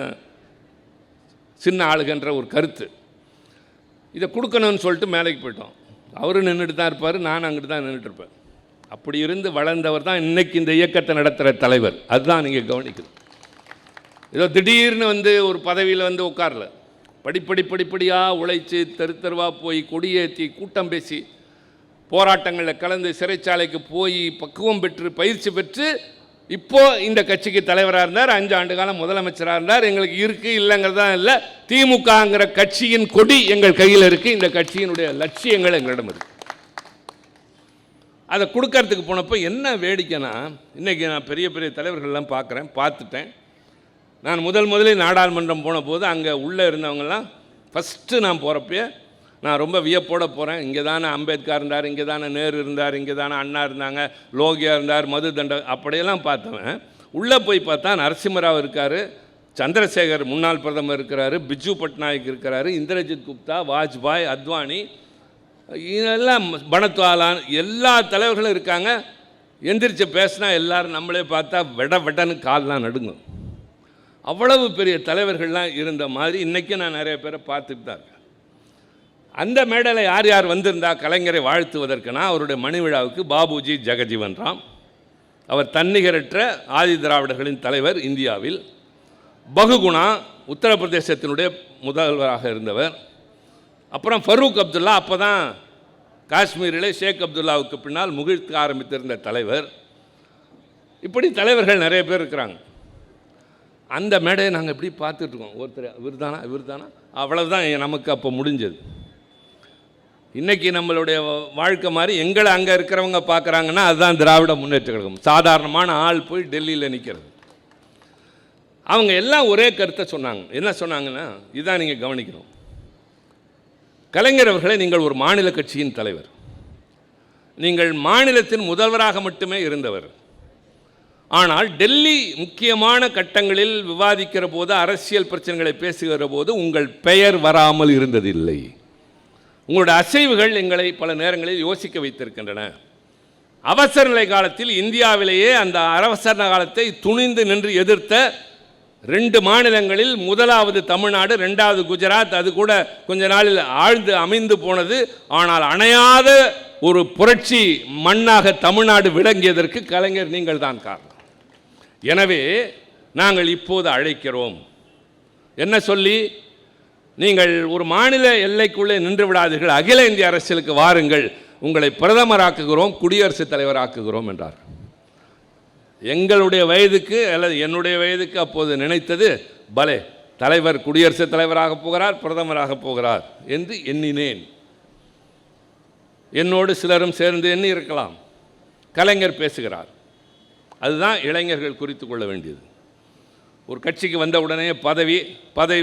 Speaker 1: சின்ன ஆளுகன்ற ஒரு கருத்து. இதை கொடுக்கணும்னு சொல்லிட்டு மேலைக்கு போயிட்டோம். அவரும் நின்றுட்டு தான் இருப்பார், நான் அங்கிட்டு தான் நின்றுட்டுருப்பேன். அப்படி இருந்து வளர்ந்தவர் தான் இன்றைக்கி இந்த இயக்கத்தை நடத்துகிற தலைவர். அதுதான் நீங்கள் கவனிக்கணும். ஏதோ திடீர்னு ஒரு பதவியில் உட்காரல, படிப்படியாக உழைச்சி தெருவாக போய் கொடியேற்றி கூட்டம் பேசி போராட்டங்களில் கலந்து சிறைச்சாலைக்கு போய் பக்குவம் பெற்று பயிற்சி பெற்று இப்போது இந்த கட்சிக்கு தலைவராக இருந்தார். 5 ஆண்டு காலம் முதலமைச்சராக இருந்தார். எங்களுக்கு இருக்குது இல்லைங்கிறதான் இல்லை, திமுகங்கிற கட்சியின் கொடி எங்கள் கையில் இருக்குது, இந்த கட்சியினுடைய லட்சியங்கள் எங்களிடம் இருக்குது. அதை கொடுக்கறதுக்கு போனப்போ என்ன வேடிக்கைன்னா, இன்றைக்கி நான் பெரிய பெரிய தலைவர்கள்லாம் பார்த்துட்டேன். நான் முதலில் நாடாளுமன்றம் போன போது அங்கே உள்ளே இருந்தவங்கெல்லாம் ஃபஸ்ட்டு நான் போகிறப்பே நான் ரொம்ப வியப்போடு போகிறேன். இங்கே தானே அம்பேத்கர் இருந்தார், இங்கே தானே நேரு இருந்தார், இங்கே தானே அண்ணா இருந்தாங்க, லோகியா இருந்தார், மது தண்ட அப்படியெல்லாம் பார்த்தவன் உள்ளே போய் பார்த்தா நரசிம்மராவ் இருக்கார், சந்திரசேகர் முன்னாள் பிரதமர் இருக்கிறாரு, பிஜு பட்நாயக் இருக்கிறாரு, இந்திரஜித் குப்தா, வாஜ்பாய், அத்வானி, இதெல்லாம் பனத்வாலான், எல்லா தலைவர்களும் இருக்காங்க. எந்திரிச்சு பேசினா எல்லோரும் நம்மளே பார்த்தா வெடன்னு கால்லாம் நடுங்கும். அவ்வளவு பெரிய தலைவர்கள்லாம் இருந்த மாதிரி இன்றைக்கி நான் நிறைய பேரை பார்த்துட்டு தான் இருக்கேன். அந்த மேடையில் யார் யார் வந்திருந்தா கலைஞரை வாழ்த்துவதற்குனா அவருடைய மணி விழாவுக்கு பாபுஜி ஜெகஜீவன் ராம், அவர் தன்னிகரற்ற ஆதி திராவிடர்களின் தலைவர் இந்தியாவில். பகுகுணா உத்தரப்பிரதேசத்தினுடைய முதல்வராக இருந்தவர். அப்புறம் ஃபரூக் அப்துல்லா, அப்போ தான் காஷ்மீரிலே ஷேக் அப்துல்லாவுக்கு பின்னால் முகிழ்த்து ஆரம்பித்திருந்த தலைவர். இப்படி தலைவர்கள் நிறைய பேர் இருக்கிறாங்க. அந்த மேடையை நாங்கள் எப்படி பார்த்துட்ருக்கோம், ஒருத்தர் இவர் தானா அவ்வளவுதான் நமக்கு அப்போ முடிஞ்சது. இன்றைக்கி நம்மளுடைய வாழ்க்கை மாதிரி எங்களை அங்கே இருக்கிறவங்க பார்க்குறாங்கன்னா அதுதான் திராவிட முன்னேற்ற கழகம். சாதாரணமான ஆள் போய் டெல்லியில் நிற்கிறது. அவங்க எல்லாம் ஒரே கருத்தை சொன்னாங்க. என்ன சொன்னாங்கன்னா, இதுதான் நீங்கள் கவனிக்கணும். கலைஞர் அவர்களே, நீங்கள் ஒரு மாநில கட்சியின் தலைவர், நீங்கள் மாநிலத்தின் முதல்வராக மட்டுமே இருந்தவர். ஆனால் டெல்லி முக்கியமான கட்டங்களில் விவாதிக்கிற போது, அரசியல் பிரச்சனைகளை பேசுகிற போது உங்கள் பெயர் வராமல் இருந்ததில்லை. உங்களுடைய அசைவுகள் எங்களை பல நேரங்களில் யோசிக்க வைத்திருக்கின்றன. அவசர நிலை காலத்தில் இந்தியாவிலேயே அந்த அவசர காலத்தை துணிந்து நின்று எதிர்த்த 2 மாநிலங்களில், முதலாவது தமிழ்நாடு, 2வது குஜராத், அது கூட கொஞ்ச நாளில் ஆழ்ந்து அமைந்து போனது. ஆனால் அணையாத ஒரு புரட்சி மண்ணாக தமிழ்நாடு விளங்கியதற்கு கலைஞர் நீங்கள் தான் காரணம். எனவே நாங்கள் இப்போது அழைக்கிறோம். என்ன சொல்லி? நீங்கள் ஒரு மாநில எல்லைக்குள்ளே நின்று விடாதீர்கள், அகில இந்திய அரசியலுக்கு வாருங்கள், உங்களை பிரதமராக்குகிறோம், குடியரசுத் தலைவராக்குகிறோம் என்றார். எங்களுடைய வயதுக்கு அல்லது என்னுடைய வயதுக்கு அப்போது நினைத்தது, பலே, தலைவர் குடியரசுத் தலைவராக போகிறார், பிரதமராக போகிறார் என்று எண்ணினேன். என்னோடு சிலரும் சேர்ந்து எண்ணி இருக்கலாம். கலைஞர் பேசுகிறார். அதுதான் இளைஞர்கள் குறித்து கொள்ள வேண்டியது. ஒரு கட்சிக்கு வந்த உடனே பதவி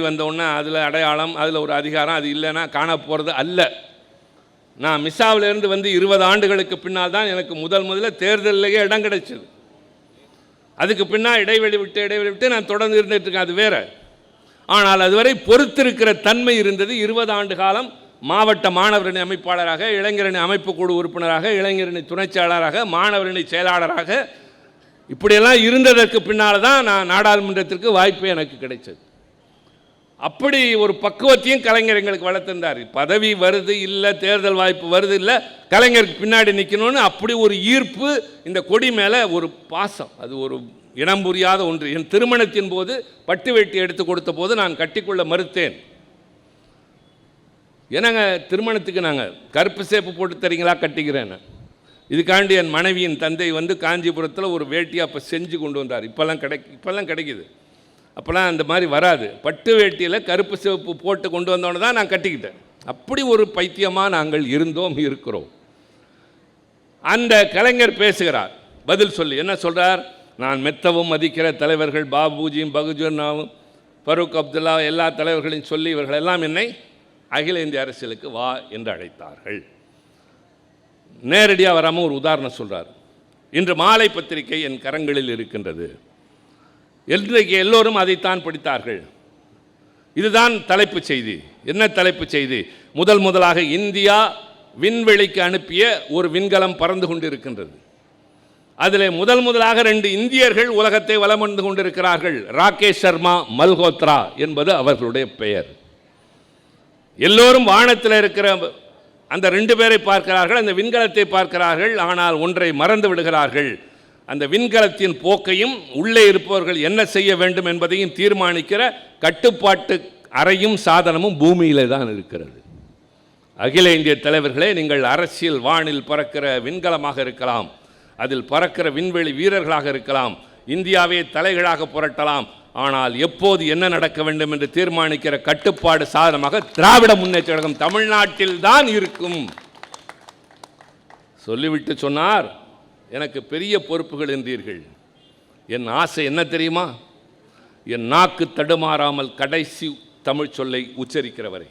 Speaker 1: வந்த உடனே அதில் அடையாளம், அதில் ஒரு அதிகாரம், அது இல்லைன்னா காண போகிறது அல்ல. நான் மிஸ்ஸாவிலேருந்து வந்து 20 ஆண்டுகளுக்கு பின்னால் தான் எனக்கு முதல்ல தேர்தலிலேயே இடம் கிடைச்சது. அதுக்கு பின்னால் இடைவெளி விட்டு நான் தொடர்ந்து இருந்துகிட்ருக்கேன், அது வேறு. ஆனால் அதுவரை பொறுத்திருக்கிற தன்மை இருந்தது. 20 ஆண்டு காலம் மாவட்ட மாணவரணி அமைப்பாளராக, இளைஞரணி அமைப்பு குழு உறுப்பினராக, இளைஞரணி துணைச் செயலாளராக, மாணவரணி செயலாளராக, இப்படியெல்லாம் இருந்ததற்கு பின்னால் தான் நான் நாடாளுமன்றத்திற்கு வாய்ப்பு எனக்கு கிடைச்சது. அப்படி ஒரு பக்குவத்தையும் கலைஞர் எங்களுக்கு வளர்த்திருந்தார். பதவி வருது இல்லை, தேர்தல் வாய்ப்பு வருது இல்லை, கலைஞருக்கு பின்னாடி நிற்கணும்னு அப்படி ஒரு ஈர்ப்பு, இந்த கொடி மேலே ஒரு பாசம், அது ஒரு இனம் புரியாத ஒன்று. என் திருமணத்தின் போது பட்டு வேட்டி எடுத்து கொடுத்த போது நான் கட்டிக்கொள்ள மறுத்தேன். ஏன்னாங்க, திருமணத்துக்கு நாங்கள் கருப்பு சேப்பு போட்டு தரீங்களா, கட்டிக்கிறேன்னு. இதுக்காண்டி என் மனைவியின் தந்தை வந்து காஞ்சிபுரத்தில் ஒரு வேட்டி அப்போ செஞ்சு கொண்டு வந்தார். இப்போல்லாம் கிடைக்குது. அப்போலாம் அந்த மாதிரி வராது. பட்டு வேட்டியில் கருப்பு சிவப்பு போட்டு கொண்டு வந்தோன்னு தான் நான் கட்டிக்கிட்டேன். அப்படி ஒரு பைத்தியமாக நாங்கள் இருக்கிறோம். அந்த கலைஞர் பேசுகிறார், பதில் சொல்லி என்ன சொல்கிறார்? நான் மெத்தவும் மதிக்கிற தலைவர்கள் பாபுஜியும் பகுஜனாவும் ஃபரூக் அப்துல்லா எல்லா தலைவர்களையும் சொல்லி இவர்கள் எல்லாம் என்னை அகில இந்திய அரசியலுக்கு வா என்று அழைத்தார்கள். நேரடியாக வராமல் ஒரு உதாரணம் சொல்கிறார். இன்று மாலை பத்திரிகை என் கரங்களில் இருக்கின்றது. இன்றைக்கு எல்லோரும் அதைத்தான் படித்தார்கள். இதுதான் தலைப்பு செய்தி. என்ன தலைப்பு செய்தி? முதலாக இந்தியா விண்வெளிக்கு அனுப்பிய ஒரு விண்கலம் பறந்து கொண்டிருக்கின்றது. அதில் முதலாக 2 இந்தியர்கள் உலகத்தை வலம் வந்து கொண்டிருக்கிறார்கள். ராகேஷ் சர்மா, மல்ஹோத்ரா என்பது அவர்களுடைய பெயர். எல்லோரும் வானத்தில் இருக்கிற அந்த 2 பேரை பார்க்கிறார்கள், அந்த விண்கலத்தை பார்க்கிறார்கள். ஆனால் ஒன்றை மறந்து விடுகிறார்கள். அந்த விண்கலத்தின் போக்கையும் உள்ளே இருப்பவர்கள் என்ன செய்ய வேண்டும் என்பதையும் தீர்மானிக்கிற கட்டுப்பாட்டு அறையும் சாதனமும் பூமியிலே தான் இருக்கிறது. அகில இந்திய தலைவர்களே, நீங்கள் அரசியல் வானில் பறக்கிற விண்கலமாக இருக்கலாம், அதில் பறக்கிற விண்வெளி வீரர்களாக இருக்கலாம், இந்தியாவே தலைகளாக புரட்டலாம். ஆனால் எப்போது என்ன நடக்க வேண்டும் என்று தீர்மானிக்கிற கட்டுப்பாடு சாதனமாக திராவிட முன்னேற்ற கழகம் தமிழ்நாட்டில் தான் இருக்கும். சொல்லிவிட்டு சொன்னார், எனக்கு பெரிய பொறுப்புகள் என்றீர்கள். என் ஆசை என்ன தெரியுமா? என் நாக்கு தடுமாறாமல் கடைசி தமிழ் சொல்லை உச்சரிக்கிற வரை,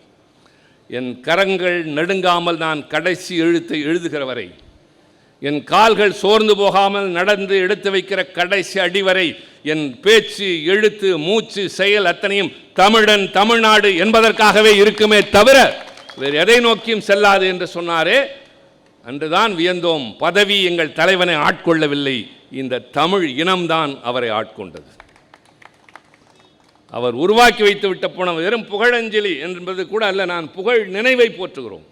Speaker 1: என் கரங்கள் நடுங்காமல் நான் கடைசி எழுத்தை எழுதுகிற வரை, என் கால்கள் சோர்ந்து போகாமல் நடந்து எடுத்து வைக்கிற கடைசி அடிவரை, என் பேச்சு, எழுத்து, மூச்சு, செயல் அத்தனையும் தமிழன், தமிழ்நாடு என்பதற்காகவே இருக்குமே தவிர வேறு எதை நோக்கியும் செல்லாது என்று சொன்னாரே. அன்றுதான் வியந்தோம். பதவி எங்கள் தலைவனை ஆட்கொள்ளவில்லை, இந்த தமிழ் இனம்தான் அவரை ஆட்கொண்டது. அவர் உருவாக்கி வைத்து விட்ட போன வெறும் புகழஞ்சலி என்பது கூட அல்ல, நான் புகழ் நினைவை போற்றுகிறோம்.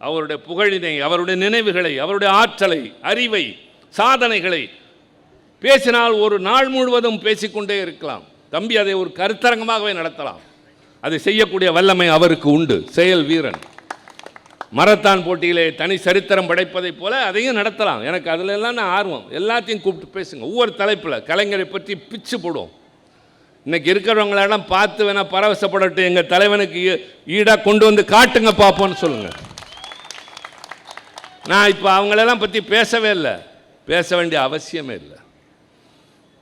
Speaker 1: அவருடைய புகழினை, அவருடைய நினைவுகளை, அவருடைய ஆற்றலை, அறிவை, சாதனைகளை பேசினால் ஒரு நாள் முழுவதும் பேசிக்கொண்டே இருக்கலாம். தம்பி அதை ஒரு கருத்தரங்கமாகவே நடத்தலாம். அதை செய்யக்கூடிய வல்லமை அவருக்கு உண்டு. செயல் வீரன். மரத்தான் போட்டியிலே தனி சரித்திரம் படைப்பதைப் போல அதையும் நடத்தலாம். எனக்கு அதில் எல்லாம் நான் ஆர்வம். எல்லாத்தையும் கூப்பிட்டு பேசுங்க. ஒவ்வொரு தலைப்பில் கலைஞரை பற்றி பிச்சு போடுவோம். இன்றைக்கி இருக்கிறவங்களெல்லாம் பார்த்து வேணால் பரவசப்படட்டும், எங்கள் தலைவனுக்கு ஈடாக கொண்டு வந்து காட்டுங்க பார்ப்போன்னு சொல்லுங்கள். நான் இப்போ அவங்களெல்லாம் பற்றி பேசவே இல்லை, பேச வேண்டிய அவசியமே இல்லை.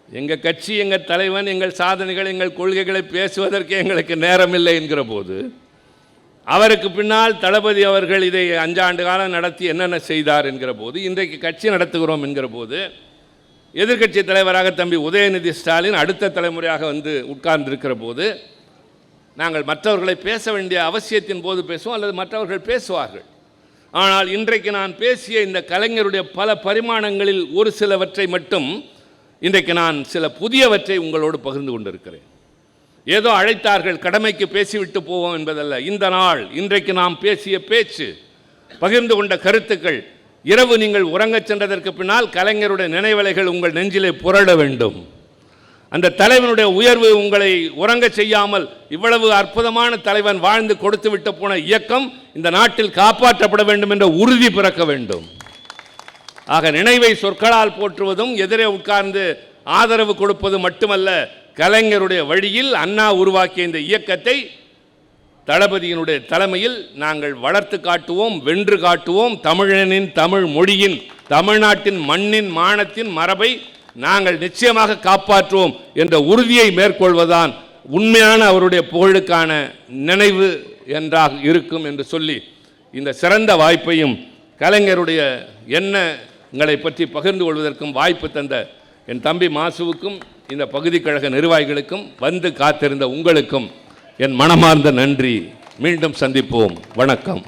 Speaker 1: எங்கள் கட்சி, எங்கள் தலைவன், எங்கள் சாதனைகள், எங்கள் கொள்கைகளை பேசுவதற்கு எங்களுக்கு நேரம் இல்லை என்கிற போது, அவருக்கு பின்னால் தளபதி அவர்கள் இதை 5 ஆண்டு காலம் நடத்தி என்னென்ன செய்தார் என்கிற போது, இன்றைக்கு கட்சி நடத்துகிறோம் என்கிற போது, எதிர்க்கட்சி தலைவராக தம்பி உதயநிதி ஸ்டாலின் அடுத்த தலைமுறையாக வந்து உட்கார்ந்திருக்கிற போது, நாங்கள் மற்றவர்களை பேச வேண்டிய அவசியத்தின் போது பேசுவோம், அல்லது மற்றவர்கள் பேசுவார்கள். ஆனால் இன்றைக்கு நான் பேசிய இந்த கலைஞருடைய பல பரிமாணங்களில் ஒரு சிலவற்றை மட்டும் இன்றைக்கு நான் சில புதியவற்றை உங்களோடு பகிர்ந்து கொண்டிருக்கிறேன். ஏதோ அழைத்தார்கள் கடமைக்கு பேசிவிட்டு போவோம் என்பதல்ல. இந்த நாள், இன்றைக்கு நாம் பேசிய பேச்சு, பகிர்ந்து கொண்ட கருத்துக்கள், இரவு நீங்கள் உறங்கச் சென்றதற்கு பின்னால் கலைஞருடைய நினைவலைகள் உங்கள் நெஞ்சிலே புரள வேண்டும். அந்த தலைவனுடைய உயர்வு உங்களை உறங்கச் செய்யாமல், இவ்வளவு அற்புதமான தலைவன் வாழ்ந்து கொடுத்து விட்டு போன இயக்கம் இந்த நாட்டில் காப்பாற்றப்பட வேண்டும் என்ற உறுதி பிறக்க வேண்டும். ஆக நினைவை சொற்களால் போற்றுவதும் எதிரே உட்கார்ந்து ஆதரவு கொடுப்பது மட்டுமல்ல, கலைஞருடைய வழியில் அண்ணா உருவாக்கிய இந்த இயக்கத்தை தளபதியினுடைய தலைமையில் நாங்கள் வளர்த்து காட்டுவோம், வென்று காட்டுவோம். தமிழனின், தமிழ் மொழியின், தமிழ்நாட்டின் மண்ணின், மானத்தின் மரபை நாங்கள் நிச்சயமாக காப்பாற்றுவோம் என்ற உறுதியை மேற்கொள்வதுதான் உண்மையான அவருடைய புகழுக்கான நினைவு என்றாக இருக்கும் என்று சொல்லி, இந்த சிறந்த வாய்ப்பையும் கலைஞருடைய எண்ணங்களை பற்றி பகிர்ந்து கொள்வதற்கும் வாய்ப்பு தந்த என் தம்பி மாசுவுக்கும், இந்த பகுதி கழக நிர்வாகிகளுக்கும், வந்து காத்திருந்த உங்களுக்கும் என் மனமார்ந்த நன்றி. மீண்டும் சந்திப்போம். வணக்கம்.